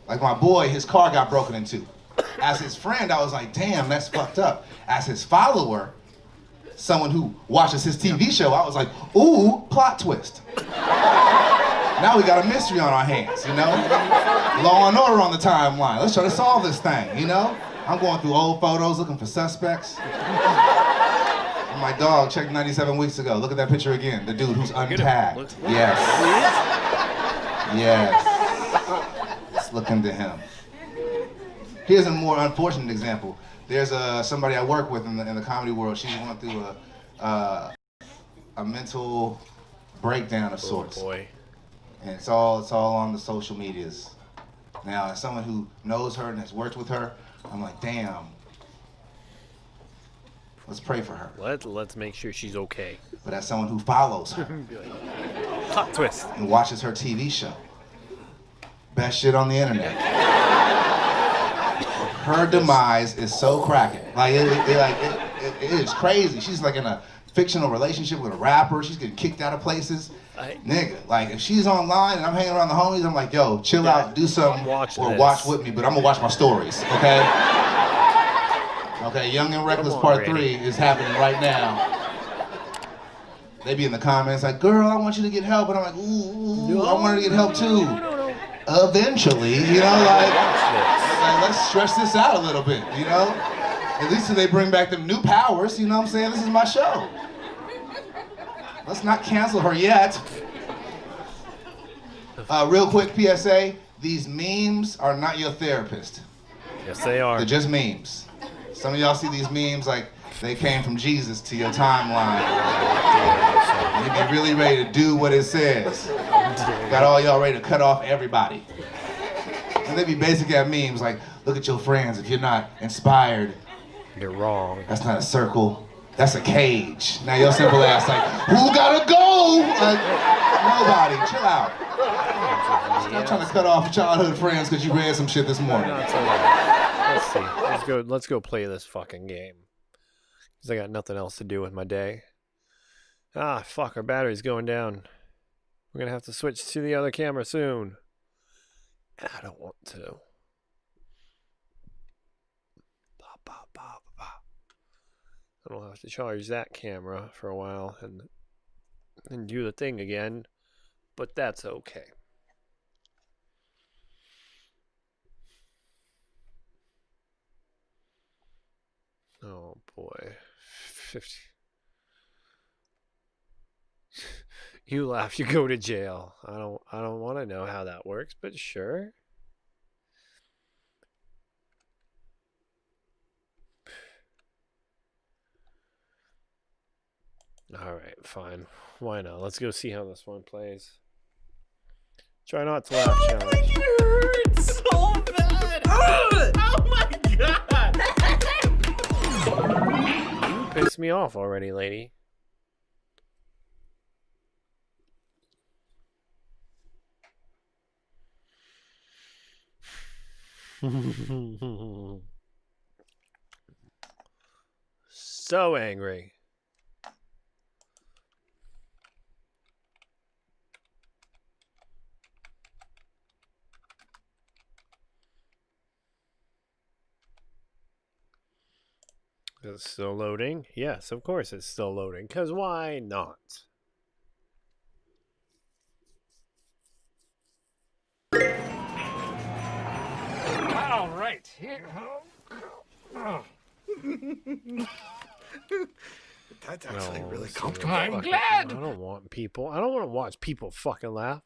Like my boy, his car got broken into. As his friend, I was like, damn, that's fucked up. As his follower, someone who watches his TV show, I was like, ooh, plot twist. Now we got a mystery on our hands, you know? Law and Order on the timeline. Let's try to solve this thing, you know? I'm going through old photos looking for suspects. And my dog checked 97 weeks ago. Look at that picture again. The dude who's untagged. Yes. Yes. Let's look into him. Here's a more unfortunate example. There's somebody I work with in the comedy world. She's going through a mental breakdown of sorts. Oh boy. And it's all on the social medias. Now, as someone who knows her and has worked with her, I'm like, damn. Let's pray for her. Let's make sure she's okay. But as someone who follows her, plot twist, and watches her TV show, best shit on the internet. her demise is so cracking. Like it is crazy. She's like in a fictional relationship with a rapper. She's getting kicked out of places. Nigga, like if she's online and I'm hanging around the homies, I'm like, yo, chill out, do something, or watch with me, but I'm gonna watch my stories, okay? Okay, Young and Reckless Part 3 is happening right now. They be in the comments like, girl, I want you to get help, and I'm like, ooh, I want her to get help too. Eventually, you know, like let's stretch this out a little bit, you know? At least they bring back them new powers, you know what I'm saying? This is my show. Let's not cancel her yet. Real quick PSA, these memes are not your therapist. Yes, they are. They're just memes. Some of y'all see these memes like they came from Jesus to your timeline. You be really ready to do what it says. Got all y'all ready to cut off everybody. And they be basically at memes like, look at your friends, if you're not inspired, you're wrong. That's not a circle. That's a cage. Now your simple ass like, who gotta go? Like, nobody. Chill out. Stop trying to cut off childhood friends because you read some shit this morning. Let's see. Let's go play this fucking game. Because I got nothing else to do with my day. Ah, fuck, our battery's going down. We're gonna have to switch to the other camera soon. And I don't want to. I don't have to charge that camera for a while and do the thing again, but that's okay. Oh boy. 50. You laugh, you go to jail. I don't want to know how that works, but sure. Alright, fine. Why not? Let's go see how this one plays. Try not to laugh, challenge. It hurts so bad. Oh my god. You pissed me off already, lady. So angry. Is it still loading? Yes, of course it's still loading. Because why not? All right, here. Oh. That's actually really comfortable. I'm glad. I don't want to watch people fucking laugh.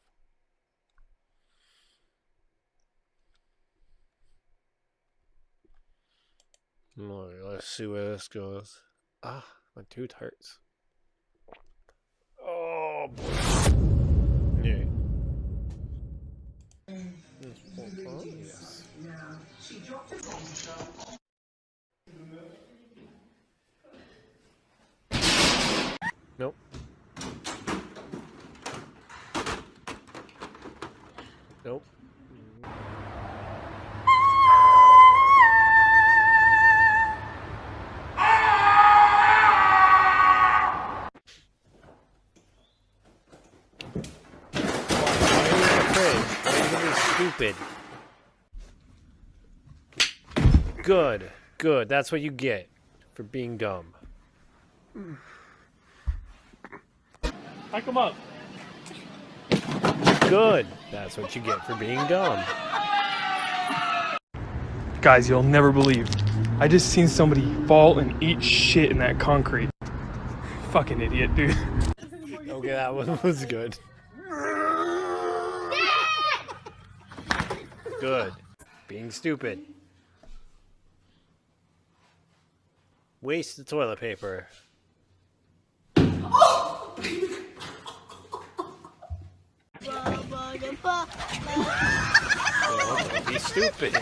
Let's see where this goes. Ah, my tooth hurts. Oh boy. Yeah. Yes. Nope. Nope. Stupid. Good. Good. That's what you get for being dumb. Hike him up. Good. That's what you get for being dumb. Guys, you'll never believe. I just seen somebody fall and eat shit in that concrete. Fucking idiot, dude. Okay, that one was good. Good. Being stupid. Waste the toilet paper. Oh! Don't be stupid.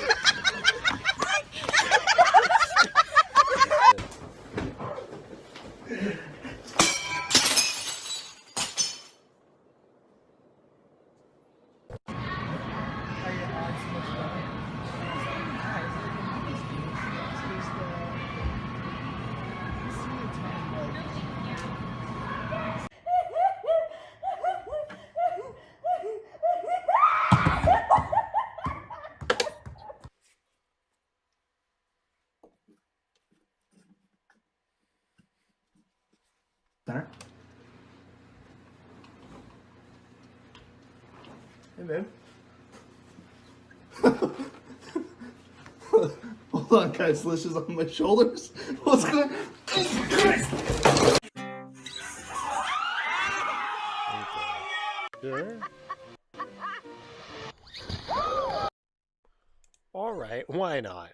man. Hold on, guys. Lish is on my shoulders. What's going on? Sure. All right, why not?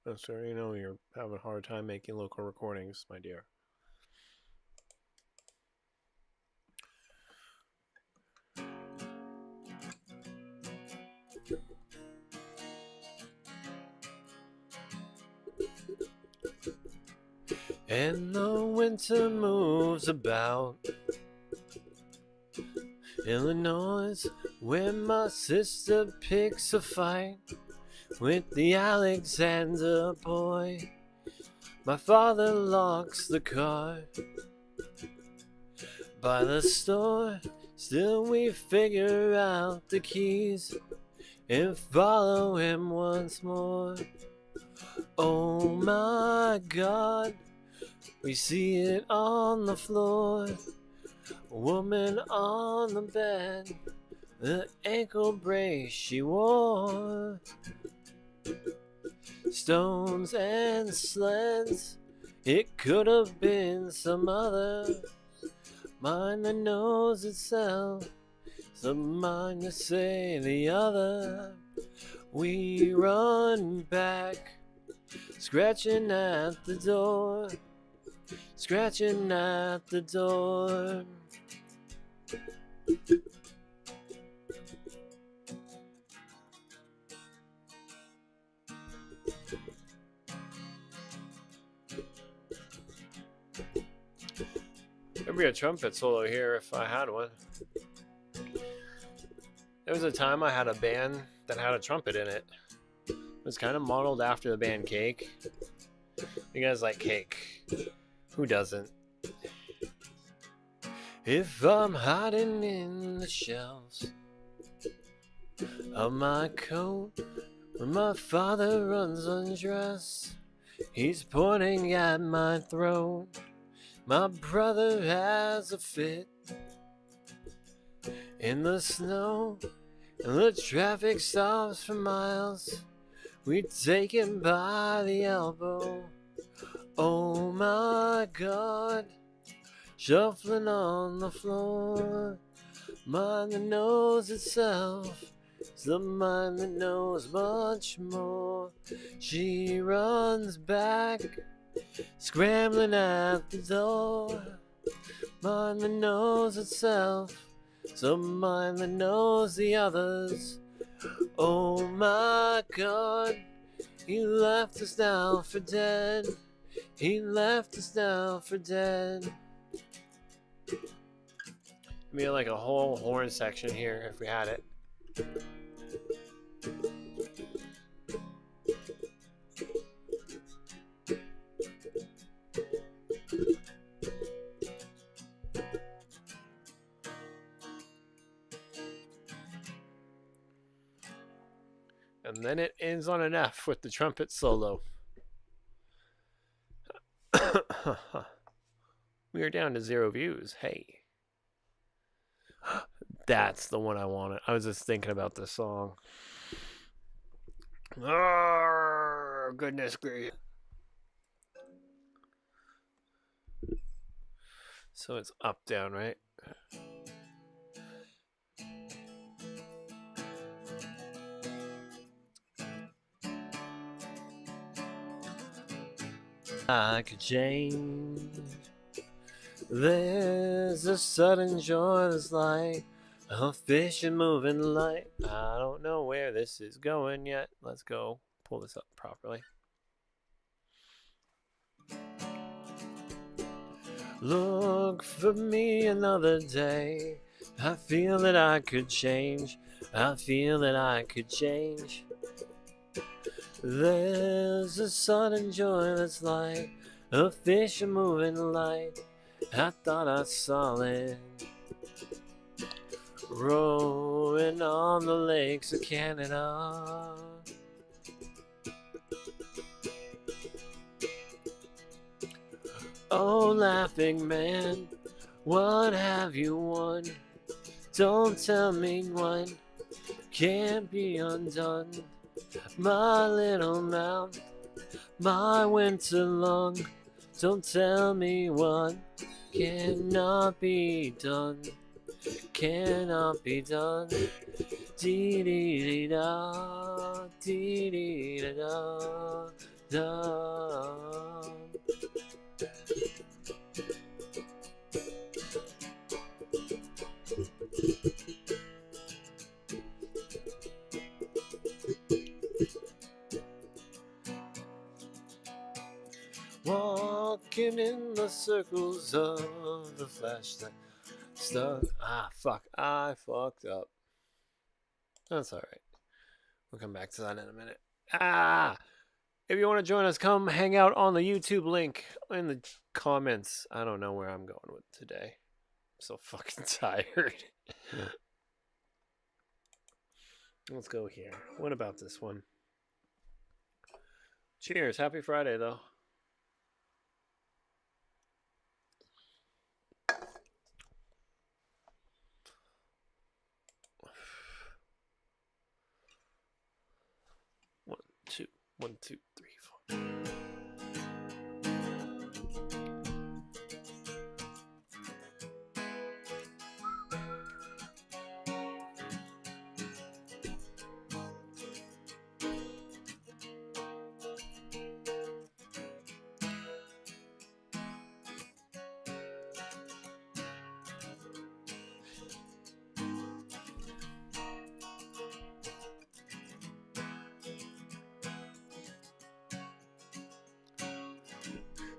I'm sorry, you know you're having a hard time making local recordings, my dear. And the winter moves about Illinois, where my sister picks a fight with the Alexander boy. My father locks the car by the store. Still we figure out the keys and follow him once more. Oh my God, we see it on the floor. A woman on the bed, the ankle brace she wore. Stones and sleds, it could have been some other. Mind that knows itself, some mind to say the other. We run back, scratching at the door, scratching at the door. There'd be a trumpet solo here if I had one. There was a time I had a band that had a trumpet in it. It was kind of modeled after the band Cake. You guys like Cake? Who doesn't? If I'm hiding in the shelves of my coat when my father runs undressed, he's pointing at my throat. My brother has a fit in the snow, and the traffic stops for miles. We take him by the elbow. Oh my God, shuffling on the floor. Mind that knows itself, it's the mind that knows much more. She runs back, scrambling at the door. Mind that knows itself, some mind that knows the others. Oh my God, he left us now for dead. He left us now for dead. Maybe like a whole horn section here if we had it. And then it ends on an F with the trumpet solo. We are down to 0 views. Hey. That's the one I wanted. I was just thinking about this song. Oh, goodness gracious. So it's up, down, right? I could change. There's a sudden joy that's like a fish in moving light. I don't know where this is going yet. Let's go pull this up properly. Look for me another day. I feel that I could change. I feel that I could change. There's a sudden joy that's like a fish a moving light. I thought I saw it rowing on the lakes of Canada. Oh, laughing man, what have you won? Don't tell me what can't be undone. My little mouth, my winter lung. Don't tell me what cannot be done. Cannot be done. Dee dee dee da, dee dee da da. Walking in the circles of the flash that stuck. Ah, fuck. I fucked up. That's alright. We'll come back to that in a minute. Ah! If you want to join us, come hang out on the YouTube link in the comments. I don't know where I'm going with today. I'm so fucking tired. Let's go here. What about this one? Cheers. Happy Friday, though. One, two, three, four.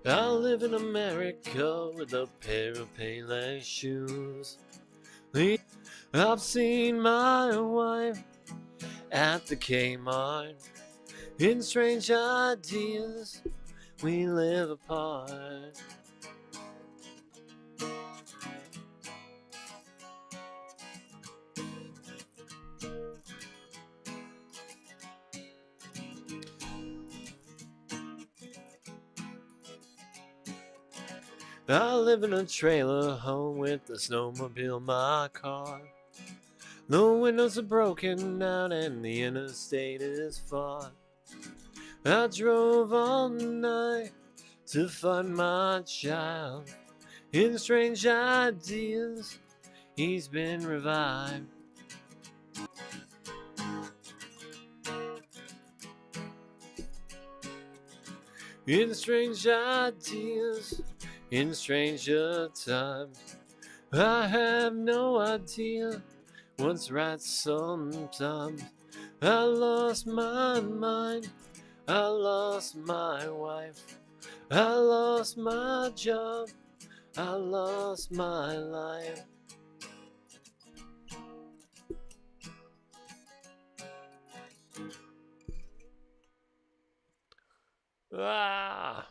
I live in America with a pair of Payless shoes. I've seen my wife at the Kmart. In strange ideas, we live apart. I live in a trailer home with a snowmobile, my car. The windows are broken out and the interstate is far. I drove all night to find my child. In strange ideas, he's been revived. In strange ideas, in stranger times, I have no idea what's right sometimes. I lost my mind, I lost my wife, I lost my job, I lost my life. Ah!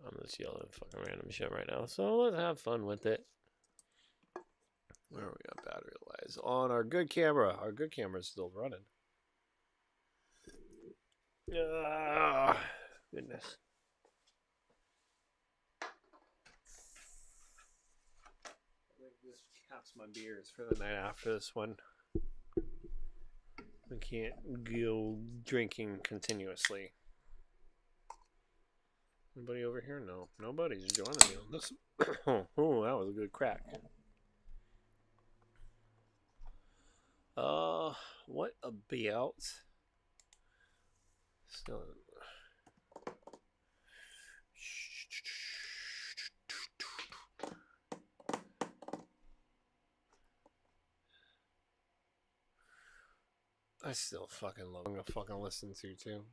I'm just yelling fucking random shit right now, so let's have fun with it. Where we got battery lies on our good camera. Our good camera is still running. Ah, goodness. I think this caps my beers for the night after this one. I can't go drinking continuously. Anybody over here? No. Nobody's joining me on this. Oh, that was a good crack. What about? Still. I still fucking love. I'm gonna fucking listen to too.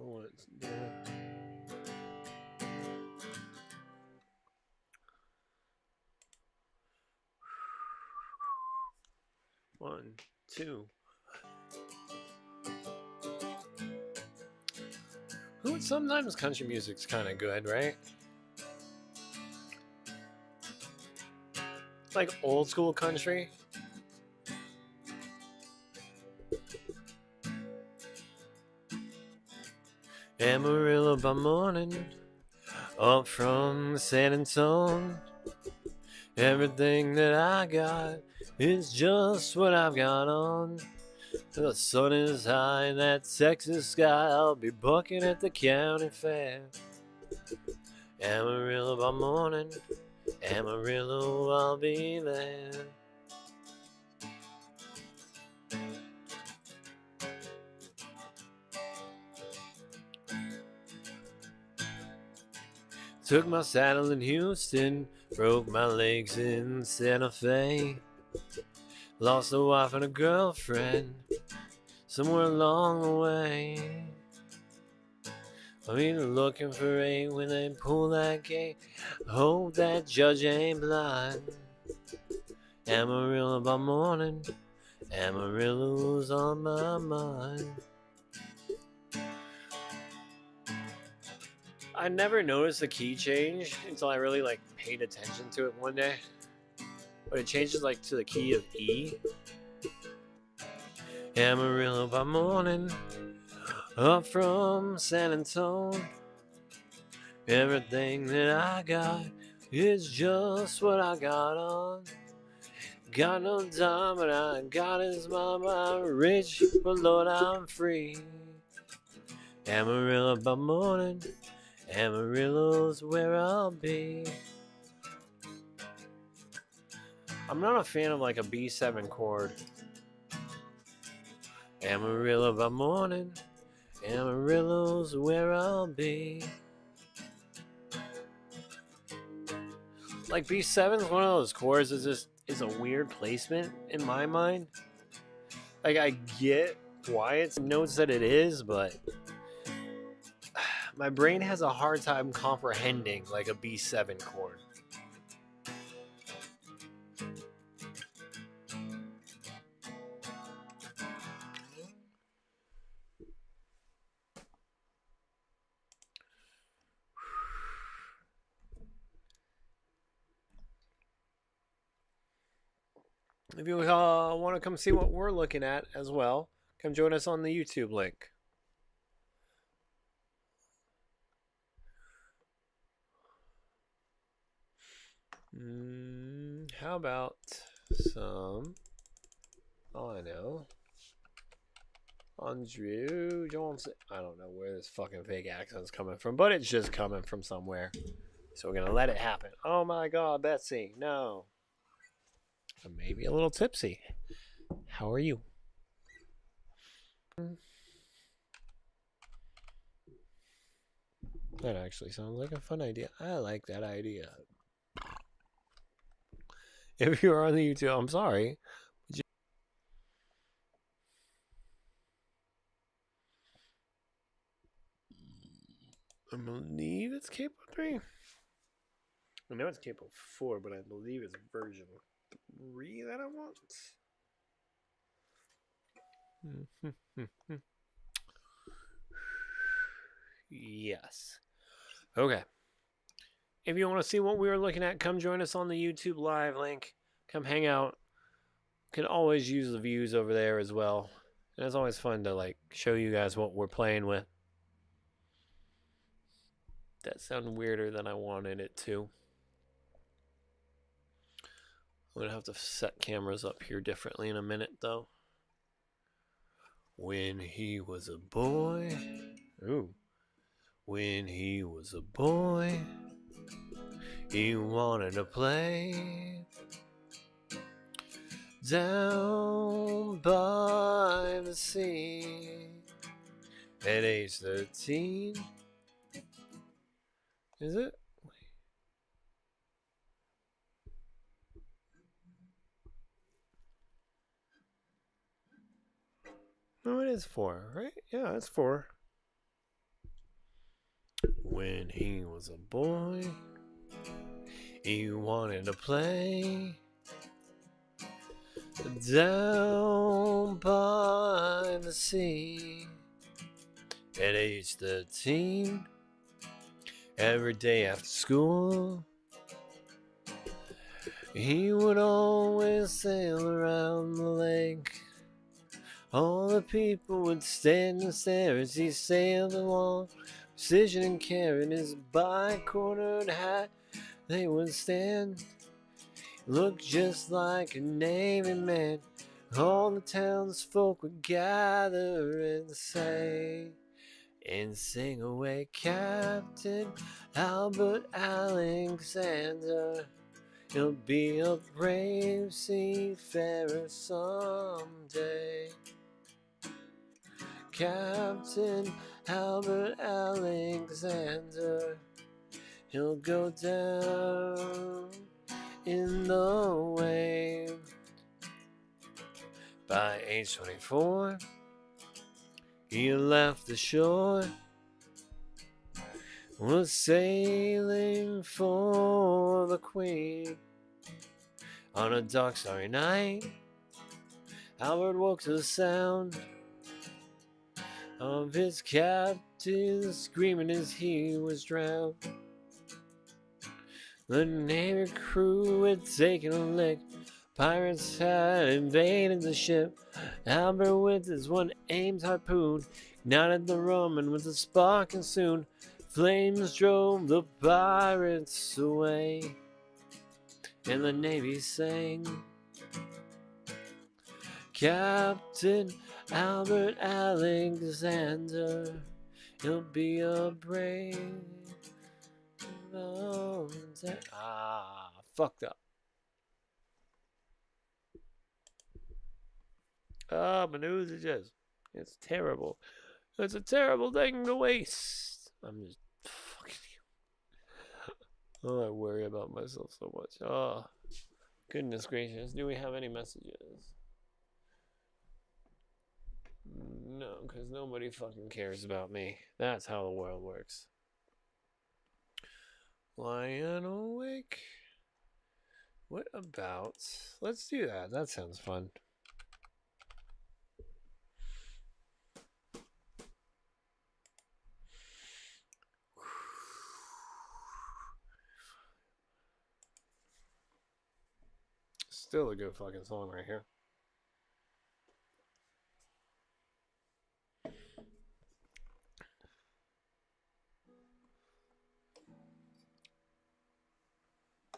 know what it's doing. 1, 2. Sometimes country music's kind of good, right? Like old school country. Amarillo by morning, up from San Antonio. Everything that I got is just what I've got on. The sun is high in that Texas sky. I'll be bucking at the county fair. Amarillo by morning, Amarillo, I'll be there. Took my saddle in Houston, broke my legs in Santa Fe. Lost a wife and a girlfriend somewhere along the way. I'm either looking for eight when they pull that gate. Hope that judge ain't blind. Amarillo by morning, Amarillo's on my mind. I never noticed the key change until I really paid attention to it one day. But it changes to the key of E. Amarillo by morning, up from San Antonio. Everything that I got is just what I got on. Got no dime, but I got his mama. I'm rich, but Lord, I'm free. Amarillo by morning, Amarillo's where I'll be. I'm not a fan of a B7 chord. Amarillo by morning, Amarillo's where I'll be. B7 is one of those chords that just is a weird placement in my mind. I get why it's notes that it is, but my brain has a hard time comprehending a B7 chord. If you want to come see what we're looking at as well, come join us on the YouTube link. How about some, I know, Andrew Johnson. I don't know where this fucking fake accent's coming from, but it's just coming from somewhere. So we're going to let it happen. Oh my God, Betsy, no. I'm maybe a little tipsy. How are you? That actually sounds like a fun idea. I like that idea. If you are on the YouTube, I'm sorry. I believe it's Capo 3. I know it's Capo 4, but I believe it's version 3 that I want. Yes. Okay. If you want to see what we were looking at, come join us on the YouTube live link. Come hang out. Can always use the views over there as well. And it's always fun to show you guys what we're playing with. That sounded weirder than I wanted it to. I'm going to have to set cameras up here differently in a minute, though. When he was a boy. Ooh. When he was a boy, he wanted to play down by the sea. At age 13. Is it? No, it is 4, right? Yeah, it's 4. When he was a boy, he wanted to play down by the sea. At age 13, every day after school, he would always sail around the lake. All the people would stand and stare as he sailed along, precision and care in his bi-cornered hat. They would stand, look just like a Navy man. All the townsfolk would gather and say and sing away, Captain Albert Alexander. He'll be a brave seafarer someday. Captain Albert Alexander. He'll go down in the wave. By age 24, he left the shore, was sailing for the Queen. On a dark, starry night, Albert woke to the sound of his captain screaming as he was drowned. The Navy crew had taken a lick. Pirates had invaded the ship. Albert with his one aimed harpoon ignited the rum, and with a spark and soon flames drove the pirates away. And the Navy sang, Captain Albert Alexander, he'll be a brave mountain. Fucked up. My news is just, it's terrible. It's a terrible thing to waste. I'm just fucking you. Oh, I worry about myself so much. Oh, goodness gracious. Do we have any messages? No, because nobody fucking cares about me. That's how the world works. Lying awake. What about... Let's do that. That sounds fun. Still a good fucking song right here.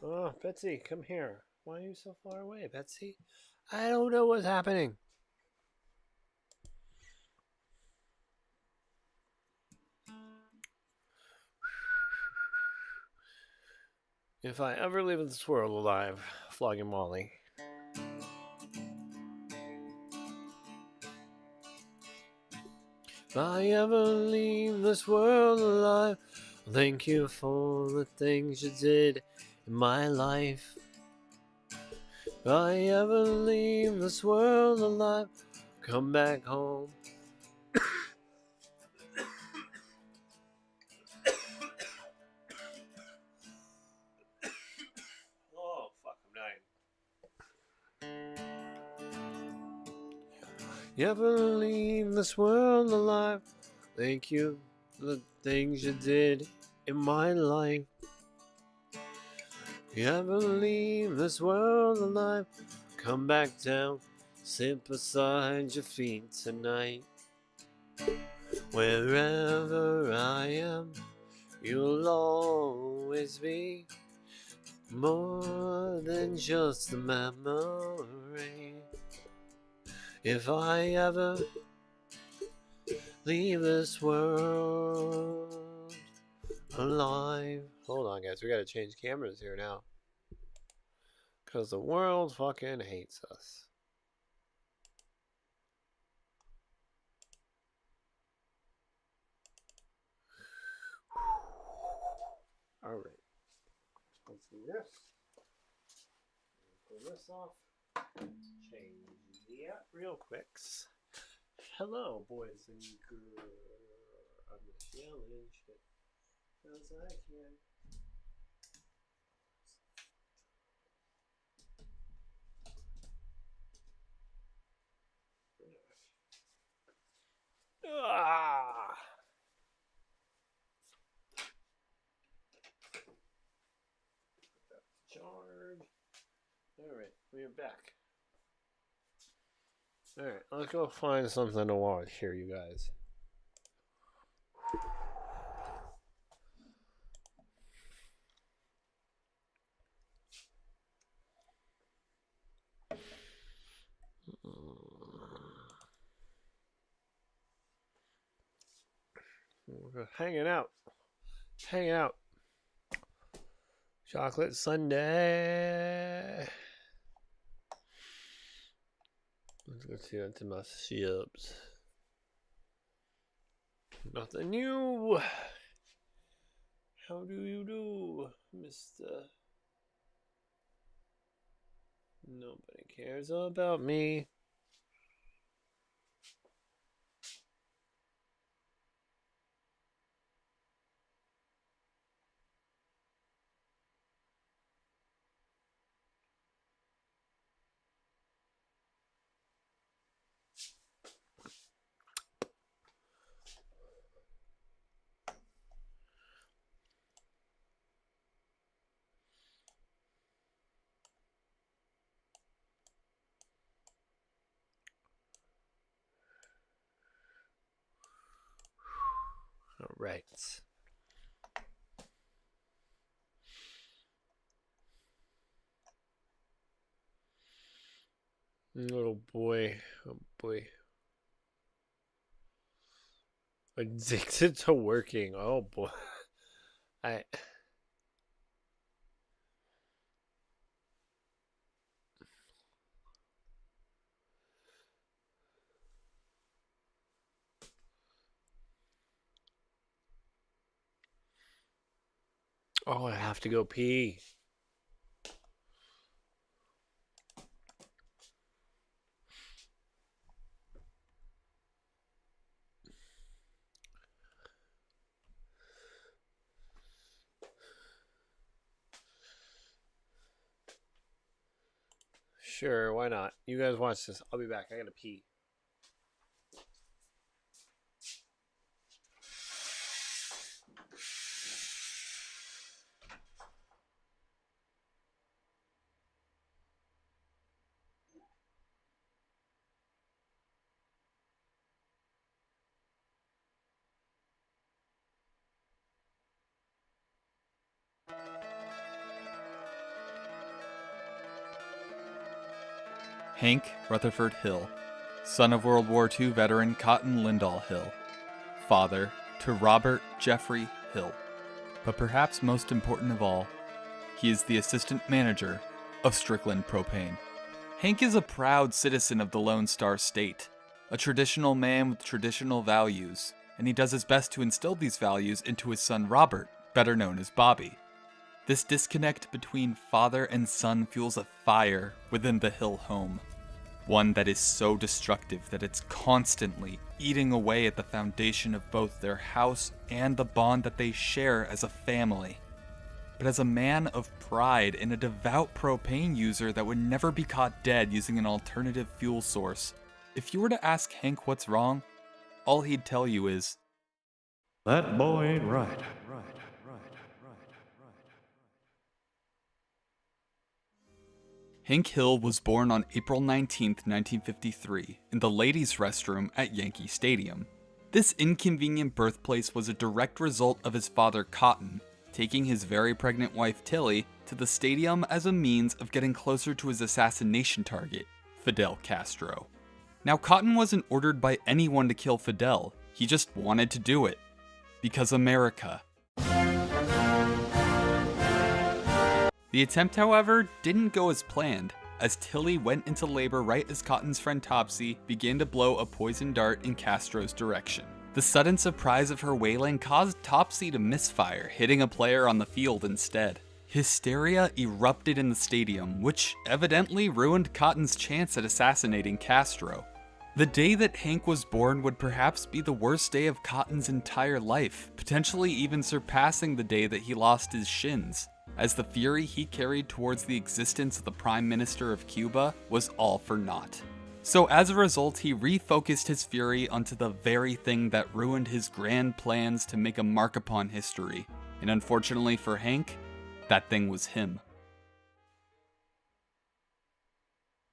Oh, Betsy, come here. Why are you so far away, Betsy? I don't know what's happening. If I ever leave this world alive, flogging Molly. If I ever leave this world alive, thank you for the things you did in my life. If I ever leave this world alive, come back home. Oh, fuck, I'm dying. You ever leave this world alive, thank you for the things you did in my life. You ever leave this world alive, come back down, sit beside your feet tonight. Wherever I am, you'll always be more than just a memory. If I ever leave this world alive. Hold on, guys. We gotta change cameras here now. Because the world fucking hates us. Alright. Let's do this. Pull this off. Change the app real quick. Hello, boys and girls. I'm just yelling shit. Outside, man. Ah. Charge. Alright, we're back. Alright, let's go find something to watch here, you guys. We're hanging out. Hanging out. Chocolate Sunday. Let's go see into my ships. Nothing new. How do you do, Mr. Nobody cares about me. All right. Oh boy. Oh boy. Addicted to working. Oh boy. Oh, I have to go pee. Sure, why not? You guys watch this. I'll be back. I gotta pee. Hank Rutherford Hill, son of World War II veteran Cotton Lindahl Hill, father to Robert Jeffrey Hill. But perhaps most important of all, he is the assistant manager of Strickland Propane. Hank is a proud citizen of the Lone Star State, a traditional man with traditional values, and he does his best to instill these values into his son Robert, better known as Bobby. This disconnect between father and son fuels a fire within the Hill home. One that is so destructive that it's constantly eating away at the foundation of both their house and the bond that they share as a family. But as a man of pride and a devout propane user that would never be caught dead using an alternative fuel source, if you were to ask Hank what's wrong, all he'd tell you is, "That boy ain't right." Hank Hill was born on April 19, 1953, in the ladies' restroom at Yankee Stadium. This inconvenient birthplace was a direct result of his father Cotton taking his very pregnant wife Tilly to the stadium as a means of getting closer to his assassination target, Fidel Castro. Now, Cotton wasn't ordered by anyone to kill Fidel, he just wanted to do it. Because America. The attempt, however, didn't go as planned, as Tilly went into labor right as Cotton's friend Topsy began to blow a poison dart in Castro's direction. The sudden surprise of her wailing caused Topsy to misfire, hitting a player on the field instead. Hysteria erupted in the stadium, which evidently ruined Cotton's chance at assassinating Castro. The day that Hank was born would perhaps be the worst day of Cotton's entire life, potentially even surpassing the day that he lost his shins, as the fury he carried towards the existence of the Prime Minister of Cuba was all for naught. So as a result, he refocused his fury onto the very thing that ruined his grand plans to make a mark upon history. And unfortunately for Hank, that thing was him.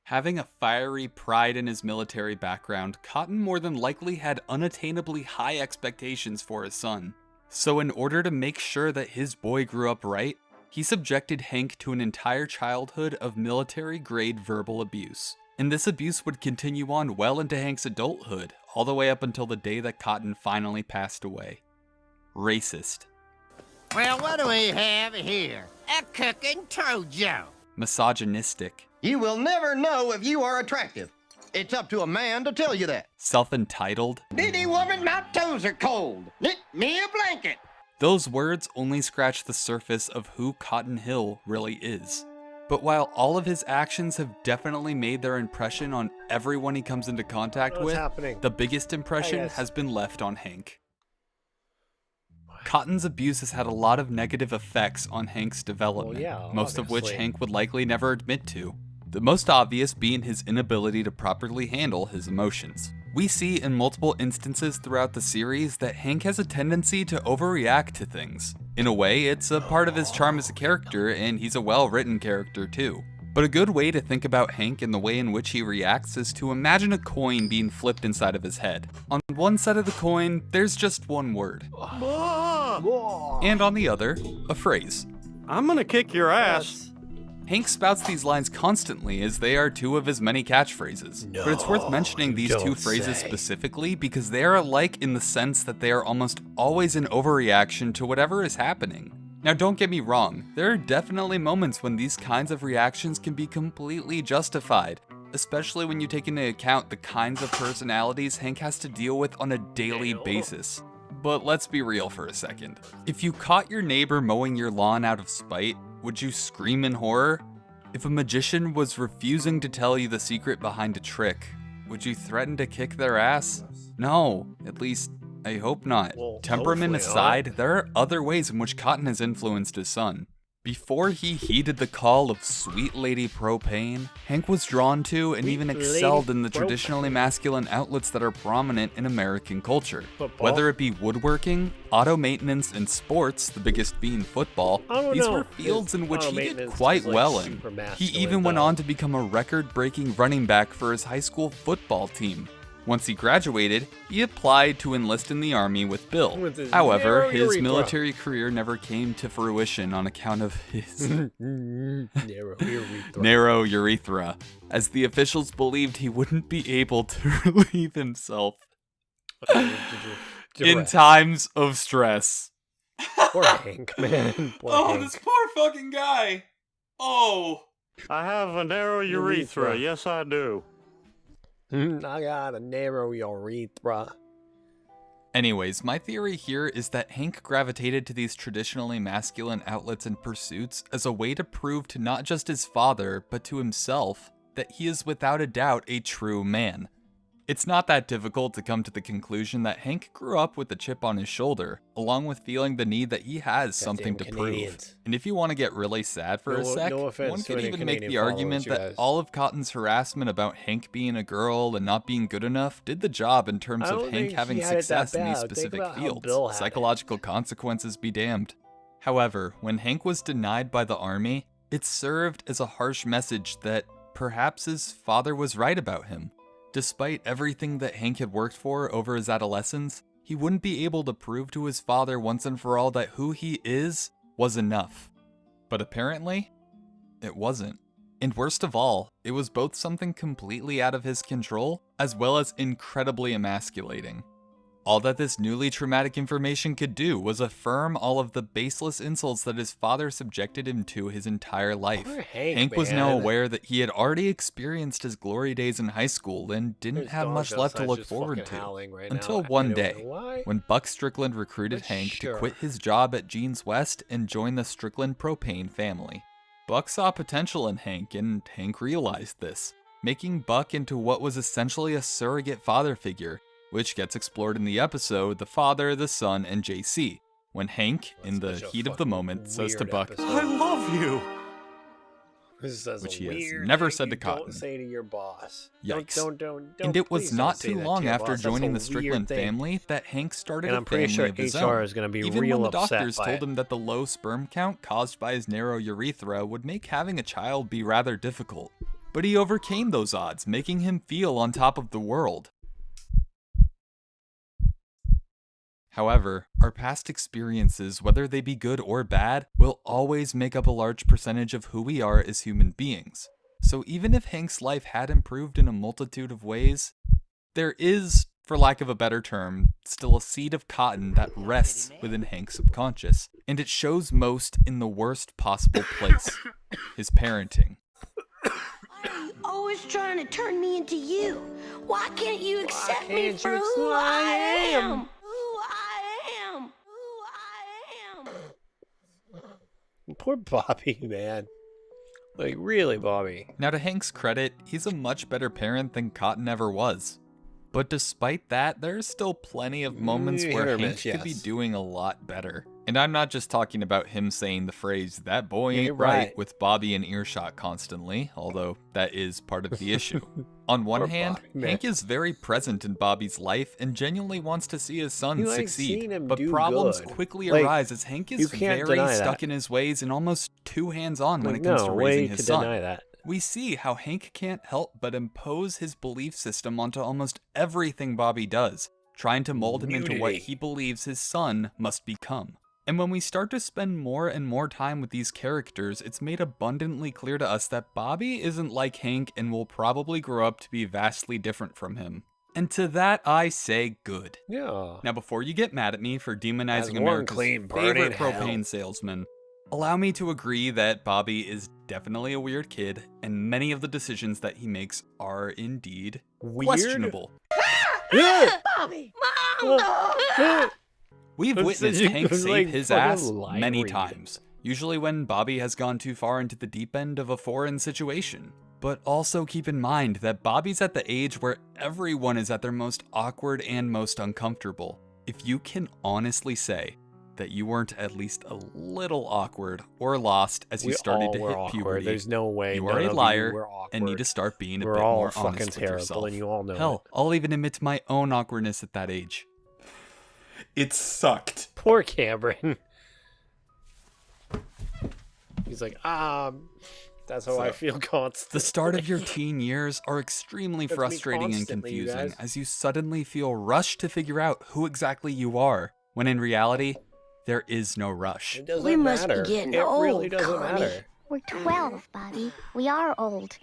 Having a fiery pride in his military background, Cotton more than likely had unattainably high expectations for his son. So in order to make sure that his boy grew up right, he subjected Hank to an entire childhood of military-grade verbal abuse. And this abuse would continue on well into Hank's adulthood, all the way up until the day that Cotton finally passed away. Racist. Well, what do we have here? A cooking Trojo. Misogynistic. You will never know if you are attractive. It's up to a man to tell you that. Self-entitled. Diddy woman, my toes are cold. Knit me a blanket. Those words only scratch the surface of who Cotton Hill really is. But while all of his actions have definitely made their impression on everyone he comes into contact with, the biggest impression has been left on Hank. Cotton's abuse has had a lot of negative effects on Hank's development, most of which Hank would likely never admit to. The most obvious being his inability to properly handle his emotions. We see in multiple instances throughout the series that Hank has a tendency to overreact to things. In a way, it's a part of his charm as a character, and he's a well-written character too. But a good way to think about Hank and the way in which he reacts is to imagine a coin being flipped inside of his head. On one side of the coin, there's just one word. And on the other, a phrase. I'm gonna kick your ass. Hank spouts these lines constantly as they are two of his many catchphrases. But it's worth mentioning these two phrases specifically because they are alike in the sense that they are almost always an overreaction to whatever is happening. Now don't get me wrong, there are definitely moments when these kinds of reactions can be completely justified, especially when you take into account the kinds of personalities Hank has to deal with on a daily basis. But let's be real for a second. If you caught your neighbor mowing your lawn out of spite, would you scream in horror? If a magician was refusing to tell you the secret behind a trick, would you threaten to kick their ass? No, at least, I hope not. Temperament aside, there are other ways in which Cotton has influenced his son. Before he heeded the call of Sweet Lady Propane, Hank was drawn to and even excelled in the traditionally masculine outlets that are prominent in American culture. Whether it be woodworking, auto maintenance, and sports, the biggest being football, these were fields in which he did quite well in. He even went on to become a record-breaking running back for his high school football team. Once he graduated, he applied to enlist in the army with Bill. However, his military career never came to fruition on account of his narrow urethra, as the officials believed he wouldn't be able to relieve himself in times of stress. Poor Hank, man. Poor Hank. This poor fucking guy. Oh. I have a narrow urethra. Yes, I do. I got a narrow urethra. Anyways, my theory here is that Hank gravitated to these traditionally masculine outlets and pursuits as a way to prove to not just his father, but to himself, that he is without a doubt a true man. It's not that difficult to come to the conclusion that Hank grew up with a chip on his shoulder, along with feeling the need that he has something to prove. And if you want to get really sad for a sec, one could even make the argument that all of Cotton's harassment about Hank being a girl and not being good enough did the job in terms of Hank having success in these specific fields. Psychological consequences be damned. However, when Hank was denied by the army, it served as a harsh message that perhaps his father was right about him. Despite everything that Hank had worked for over his adolescence, he wouldn't be able to prove to his father once and for all that who he is was enough. But apparently, it wasn't. And worst of all, it was both something completely out of his control, as well as incredibly emasculating. All that this newly traumatic information could do was affirm all of the baseless insults that his father subjected him to his entire life. Hank was now aware that he had already experienced his glory days in high school and didn't have much left to look forward to. Until one day, when Buck Strickland recruited Hank to quit his job at Jeans West and join the Strickland Propane family. Buck saw potential in Hank, and Hank realized this. making Buck into what was essentially a surrogate father figure, which gets explored in the episode The Father, the Son, and JC, when Hank, in the heat of the moment, says to Buck, I love you. Which he has never said to Cotton. Don't say to your boss. Yikes. Don't, and it was please not don't say too that long to your after boss. That's joining a the Strickland weird thing. family that Hank started And a I'm pretty family sure of his HR own. is going to be Even real when the upset doctors by told it. him that the low sperm count caused by his narrow urethra would make having a child be rather difficult. But he overcame those odds, making him feel on top of the world. However, our past experiences, whether they be good or bad, will always make up a large percentage of who we are as human beings. So even if Hank's life had improved in a multitude of ways, there is, for lack of a better term, still a seed of cotton that rests within Hank's subconscious, and it shows most in the worst possible place, his parenting. Why are you always trying to turn me into you? Why can't you accept me for who I am? Poor Bobby, man. Like, really, Bobby. Now, to Hank's credit, he's a much better parent than Cotton ever was. But despite that, there's still plenty of moments Hit where or Hank miss, could be yes. doing a lot better. And I'm not just talking about him saying the phrase, "that boy You're ain't right," right. with Bobby in earshot constantly, although that is part of the issue. On one Poor hand, Bobby, man. Hank is very present in Bobby's life and genuinely wants to see his son You like succeed. seeing him But do problems good. quickly Like, arise as Hank you is can't very deny stuck that. in his ways and almost too hands-on when Like, it comes no to way raising his to son. deny that. We see how Hank can't help but impose his belief system onto almost everything Bobby does, trying to mold him into what Nudity. he believes his son must become. And when we start to spend more and more time with these characters, it's made abundantly clear to us that Bobby isn't like Hank and will probably grow up to be vastly different from him. And to that I say good. Yeah. Now before you get mad at me for demonizing one America's clean favorite burning propane hell. salesman, allow me to agree that Bobby is definitely a weird kid, and many of the decisions that he makes are indeed Weird? questionable. Bobby! Mom! We've That's witnessed such a, Hank save like, his fucking ass line many read. times, usually when Bobby has gone too far into the deep end of a foreign situation. But also keep in mind that Bobby's at the age where everyone is at their most awkward and most uncomfortable. If you can honestly say that you weren't at least a little awkward or lost as you We started all to were hit awkward. puberty, There's no way you none are of a you liar were and need awkward. to start being a We're bit all more fucking honest with terrible, yourself. and you all know Hell, I'll even admit to my own awkwardness at that age. It sucked. Poor Cameron. He's like, that's how I feel constantly. The start of your teen years are extremely That's me frustrating and constantly, you confusing guys. as you suddenly feel rushed to figure out who exactly you are, when in reality, there is no rush. It doesn't We must be matter. getting It really old, doesn't Connie. matter. We're 12, Bobby. We are old.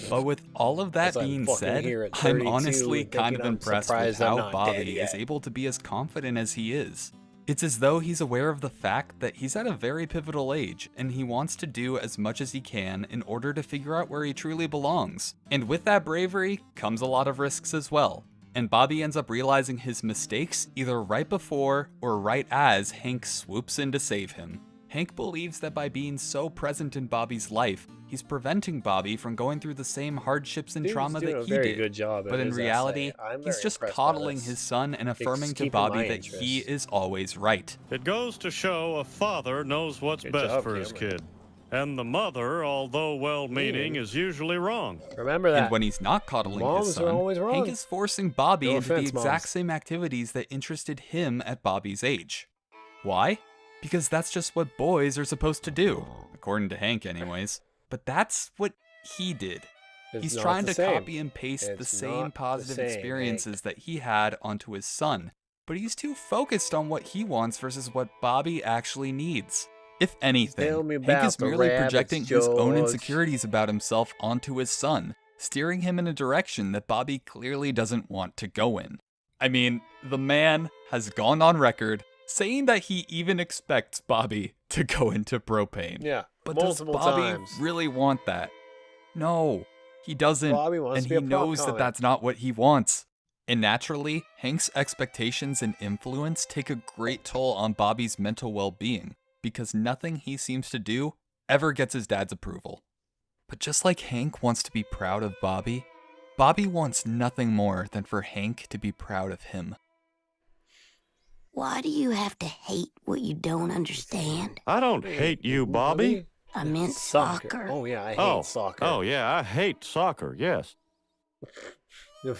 But with all of that As I'm being fucking said, here at I'm 32 honestly and kind of thinking I'm impressed with surprised I'm how not dead Bobby is yet. able to be as confident as he is. It's as though he's aware of the fact that he's at a very pivotal age, and he wants to do as much as he can in order to figure out where he truly belongs. And with that bravery comes a lot of risks as well. And Bobby ends up realizing his mistakes either right before or right as Hank swoops in to save him. Hank believes that by being so present in Bobby's life, he's preventing Bobby from going through the same hardships and Dude's trauma doing that a he very did. good job at But in his reality, essay. I'm he's very just impressed by coddling this. his son and affirming to keeping Bobby my that he interest. is always right. It goes to show a father knows what's Good best job, for his Cameron. kid. And the mother, although well-meaning, is usually wrong. Remember that. And when he's not coddling Moms his are son, always Hank wrong. is forcing Bobby No into offense, the exact moms. same activities that interested him at Bobby's age. Why? Because that's just what boys are supposed to do, according to Hank anyways. But that's what he did. It's He's not trying the to same. copy and paste the It's same not the positive same, experiences that he had onto his son, but he's too focused on what he wants versus what Bobby actually needs. If anything, Tell me Hank about is the merely rabbits, projecting his own George. insecurities about himself onto his son, steering him in a direction that Bobby clearly doesn't want to go in. I mean, the man has gone on record saying that he even expects Bobby to go into propane. Yeah, But multiple does Bobby times. really want that? No, he doesn't. Bobby wants and to be he a prop knows that comic. that's not what he wants. And naturally, Hank's expectations and influence take a great toll on Bobby's mental well-being, because nothing he seems to do ever gets his dad's approval. But just like Hank wants to be proud of Bobby, Bobby wants nothing more than for Hank to be proud of him. Why do you have to hate what you don't understand? I don't hate you, Bobby. I meant soccer. Oh, yeah, I hate soccer. Oh, yeah, I hate soccer, yes.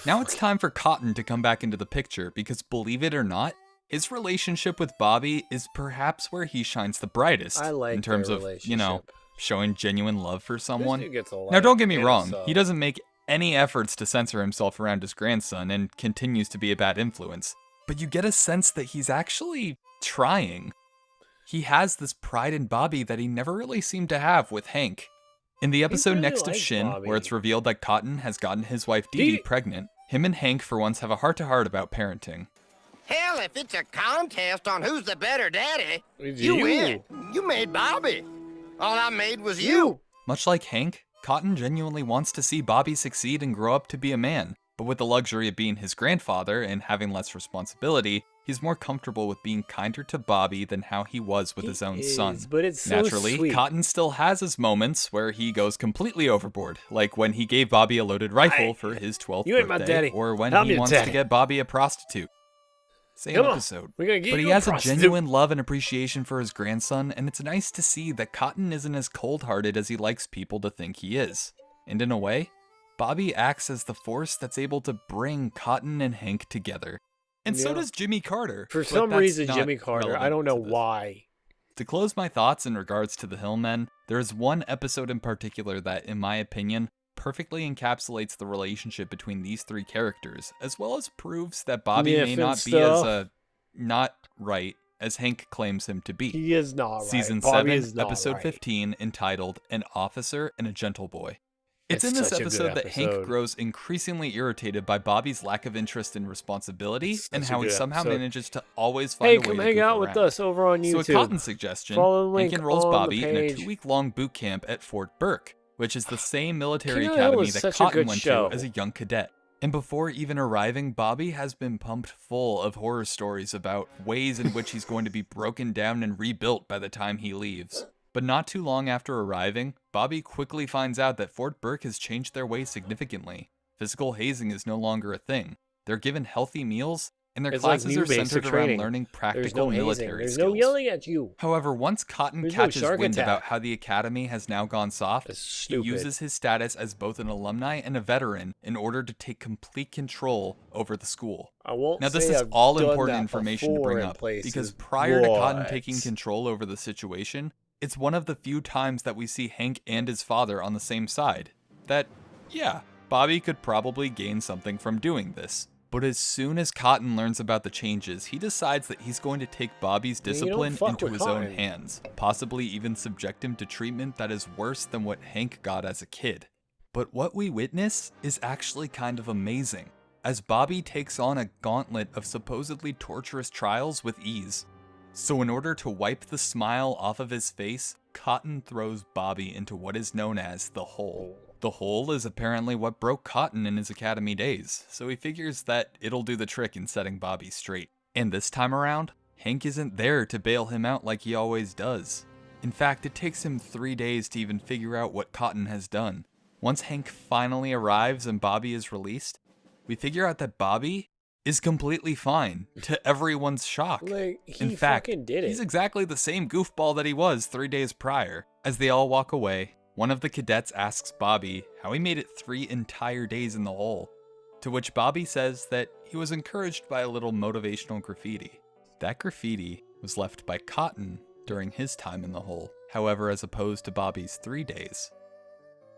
Now it's time for Cotton to come back into the picture because, believe it or not, his relationship with Bobby is perhaps where he shines the brightest in terms of, showing genuine love for someone. Now, don't get me wrong, he doesn't make any efforts to censor himself around his grandson and continues to be a bad influence, but you get a sense that he's actually trying. He has this pride in Bobby that he never really seemed to have with Hank. In the episode really next of likes Shin, Bobby. where it's revealed that Cotton has gotten his wife Dee Dee pregnant, him and Hank for once have a heart-to-heart about parenting. Hell, if it's a contest on who's the better daddy, It's you you. win. You made Bobby. All I made was you. Much like Hank, Cotton genuinely wants to see Bobby succeed and grow up to be a man, but with the luxury of being his grandfather and having less responsibility, he's more comfortable with being kinder to Bobby than how he was with his own son. But it's so Naturally, sweet. Cotton still has his moments where he goes completely overboard, like when he gave Bobby a loaded rifle for his 12th You ain't my birthday, daddy. or when I'm he your wants daddy. to get Bobby a prostitute. Same Come on, episode. we're gonna get But he you a has a prostitute. genuine love and appreciation for his grandson, and it's nice to see that Cotton isn't as cold-hearted as he likes people to think he is. And in a way, Bobby acts as the force that's able to bring Cotton and Hank together. And so Yeah. does Jimmy Carter. For but some that's reason, not Jimmy Carter, I relevant don't know to this. why. To close my thoughts in regards to the Hillmen, there is one episode in particular that, in my opinion, perfectly encapsulates the relationship between these three characters, as well as proves that Bobby may Miffin not be as stuff. not right as Hank claims him to be. He is not right. Season Bobby 7, is not episode right. 15, entitled An Officer and a Gentle Boy. It's in It's this such a good episode that Hank episode. grows increasingly irritated by Bobby's lack of interest and responsibility, and such a how he good somehow episode. manages to always find Hey, a way come to hang goof out with around. us over on YouTube. So a Cotton suggestion, Follow the Hank link enrolls on the Bobby in a page. 2-week-long boot camp at Fort Burke, which is the same military King of the Hill academy is that such a Cotton good went show. to as a young cadet. And before even arriving, Bobby has been pumped full of horror stories about ways in which he's going to be broken down and rebuilt by the time he leaves. But not too long after arriving, Bobby quickly finds out that Fort Burke has changed their ways significantly. Physical hazing is no longer a thing. They're given healthy meals, and their It's like classes new are centered basic around training. learning There's practical no hazing. military There's skills. no yelling at you. However, once Cotton There's no catches shark wind attack. about how the academy has now gone soft, he stupid. uses his status as both an alumni and a veteran in order to take complete control over the school. I won't Now, this say is I've all done important that information to before bring in up, places, because prior to Cotton but- taking control over the situation, it's one of the few times that we see Hank and his father on the same side. That, yeah, Bobby could probably gain something from doing this. But as soon as Cotton learns about the changes, he decides that he's going to take Bobby's Yeah, you don't discipline fuck into with his own Cotton. hands, possibly even subject him to treatment that is worse than what Hank got as a kid. But what we witness is actually kind of amazing, as Bobby takes on a gauntlet of supposedly torturous trials with ease. So in order to wipe the smile off of his face, Cotton throws Bobby into what is known as the Hole. The Hole is apparently what broke Cotton in his academy days, so he figures that it'll do the trick in setting Bobby straight. And this time around, Hank isn't there to bail him out like he always does. In fact, it takes him 3 days to even figure out what Cotton has done. Once Hank finally arrives and Bobby is released, we figure out that Bobby is completely fine, to everyone's shock. Like, he In fact, fucking did it. he's exactly the same goofball that he was 3 days prior. As they all walk away, one of the cadets asks Bobby how he made it 3 entire days in the hole, to which Bobby says that he was encouraged by a little motivational graffiti. That graffiti was left by Cotton during his time in the hole. However, as opposed to Bobby's 3 days,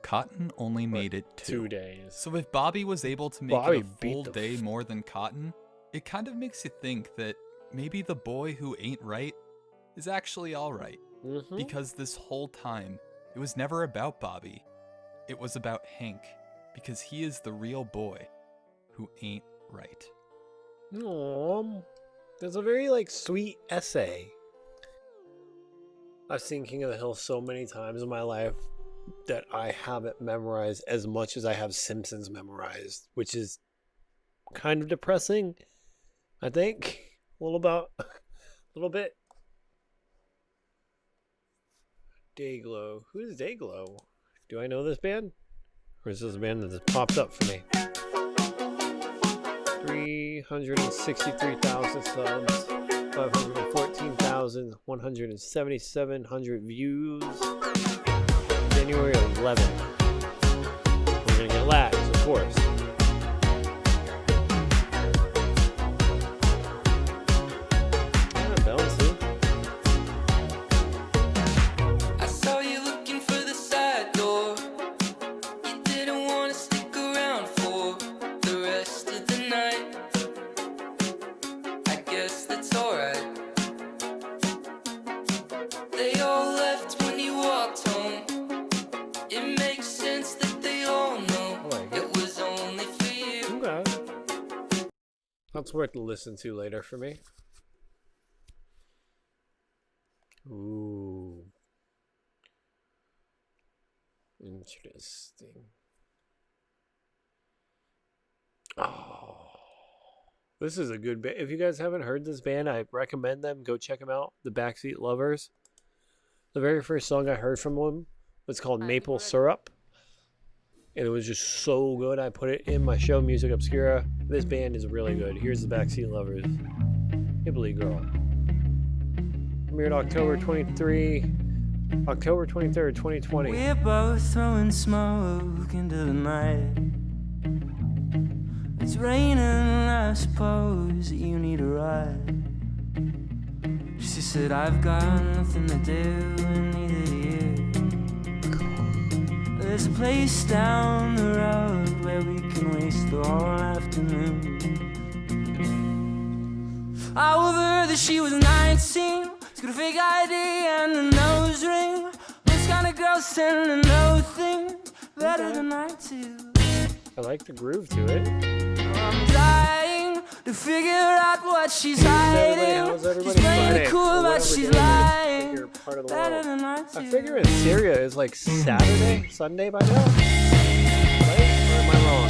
Cotton only made it 2 days. So if Bobby was able to make Bobby it a full day more than Cotton, it kind of makes you think that maybe the boy who ain't right is actually alright. Mhm. Because this whole time, it was never about Bobby. It was about Hank, because he is the real boy who ain't right. There's a very sweet essay. I've seen King of the Hill so many times in my life that I have it memorized as much as I have Simpsons memorized, which is kind of depressing, I think. A little bit. Dayglow. Who is Dayglow? Do I know this band? Or is this a band that just popped up for me? 363,000 subs, 514,177 views. January 11th. We're gonna get lags, of course. I saw you looking for the side door. You didn't want to stick around for the rest of the night. I guess that's alright. They all left when you walked home. It makes sense that they all know it was only for you. Okay. That's worth to listen to later for me. Ooh. Interesting. Oh. This is a good band. If you guys haven't heard this band, I recommend them. Go check them out. The Backseat Lovers. The very first song I heard from them was called Maple Syrup. And it was just so good. I put it in my show, Music Obscura. This band is really good. Here's the Backseat Lovers. Hibbly Girl. Premiered October 23rd, 2020. We're both throwing smoke into the night. It's raining, I suppose that you need a ride. She said, I've got nothing to do, and neither do you. There's a place down the road where we can waste the whole afternoon. I overheard that she was 19. She's got a fake ID and a nose ring. Those kind of girls tend to know things better than I do. I like the groove to it. I'm dying to figure out what she's hiding. She's playing it cool, but she's lying. Better than I do. I figure in Syria is like Saturday, Sunday by now. Right? Or am I wrong?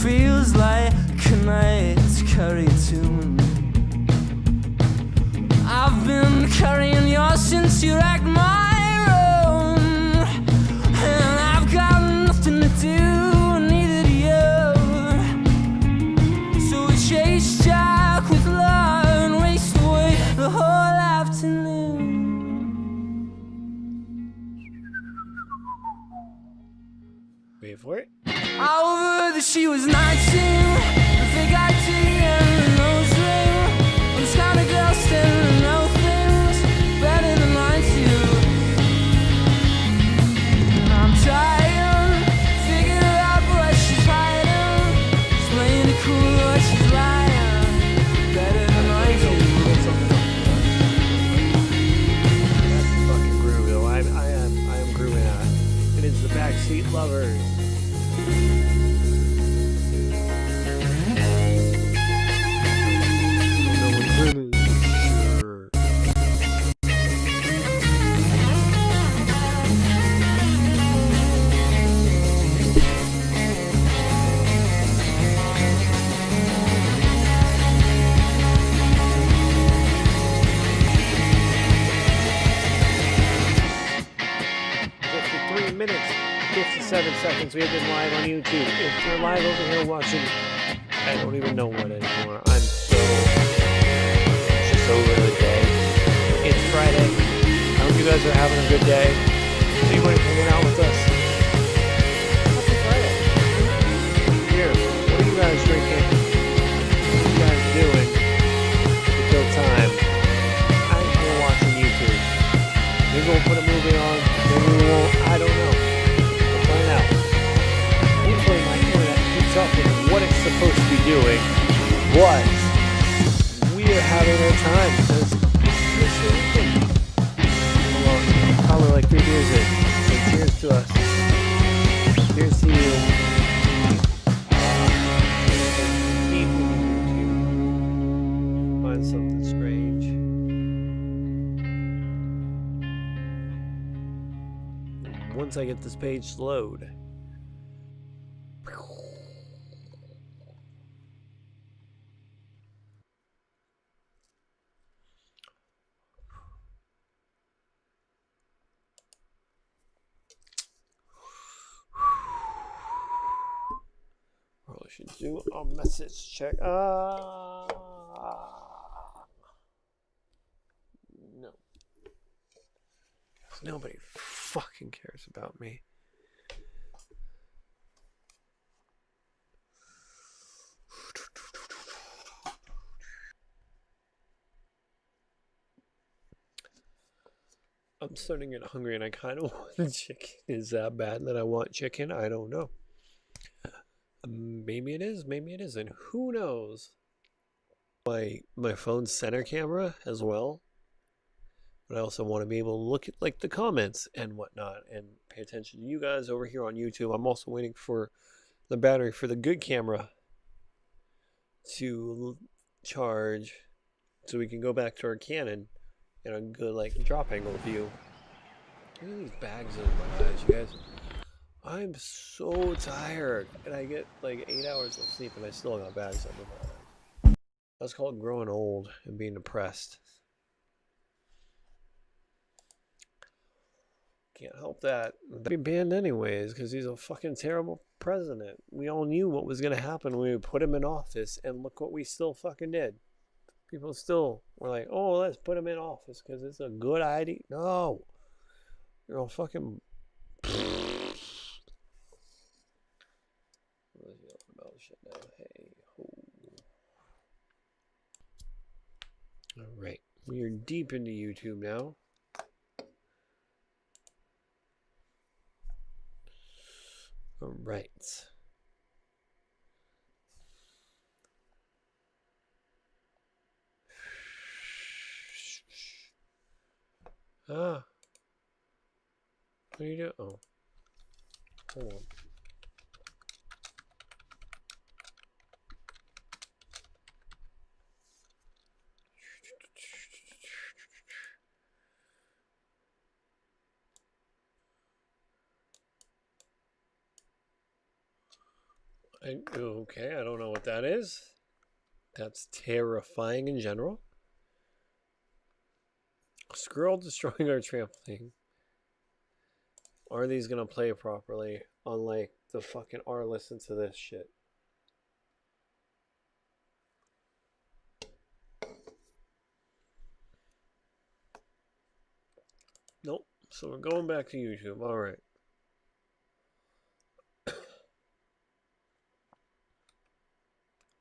Feels like a night's curry tune. I've been carrying yours since you wrecked my room, and I've got nothing to do, and neither do you. So we chase Jack with love and waste away the whole afternoon. Wait for it. Over that she was 19, the fake ID and the nose ring. Those kind of girls tend to know things better than I do. And I'm trying to figure out what she's hiding. She's playing it cool, but she's lying better than I do. That's the fucking groove, though. I am grooving out. It is the Backseat Lovers. Sure. 53 minutes, 57 seconds. We have been live on YouTube. If you're live over here watching, I don't even know what anymore. I'm so just over the day. It's Friday. I hope you guys are having a good day. Anybody hanging out with us? Happy Friday. Here, what are you guys drinking? What are you guys doing to kill time? I'm here watching YouTube. Maybe we'll put a movie on. Maybe we won't. I don't know. We'll find out. Hopefully my internet keeps up with what it's supposed to be doing. But we are having our time because this is probably like 3 beers in. So cheers once I get this page to load. Probably should do a message check. No. Nobody fucking cares about me. I'm starting to get hungry and I kind of want chicken. Is that bad that I want chicken? I don't know. Maybe it is, maybe it isn't. Who knows? My phone's center camera as well. But I also want to be able to look at like the comments and whatnot and pay attention to you guys over here on YouTube. I'm also waiting for the battery for the good camera to charge so we can go back to our Canon and a good like drop angle view. Look at these bags in my eyes, you guys. I'm so tired and I get like 8 hours of sleep and I still got bags under my eyes. That's called growing old and being depressed. Can't help that. They'd be banned anyways because he's a fucking terrible president. We all knew what was going to happen when we put him in office, and look what we still fucking did. People still were like, oh, let's put him in office because it's a good idea. No. You're all fucking... about shit now. Hey, ho. Alright. We are deep into YouTube now. All right. Ah. What are you doing? Oh. Hold on. Okay, I don't know what that is. That's terrifying in general. Squirrel destroying our trampoline. Are these gonna play properly? Unlike the fucking R listen to this shit. Nope. So we're going back to YouTube. Alright.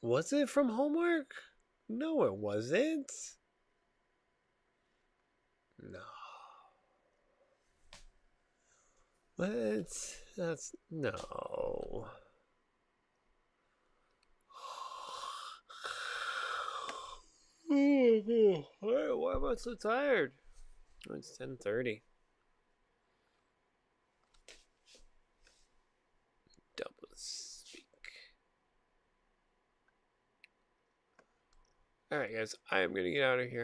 Was it from homework? No, it wasn't. No. What? That's... No. Why am I so tired? Oh, it's 10:30. Double speak. Alright guys, I am going to get out of here.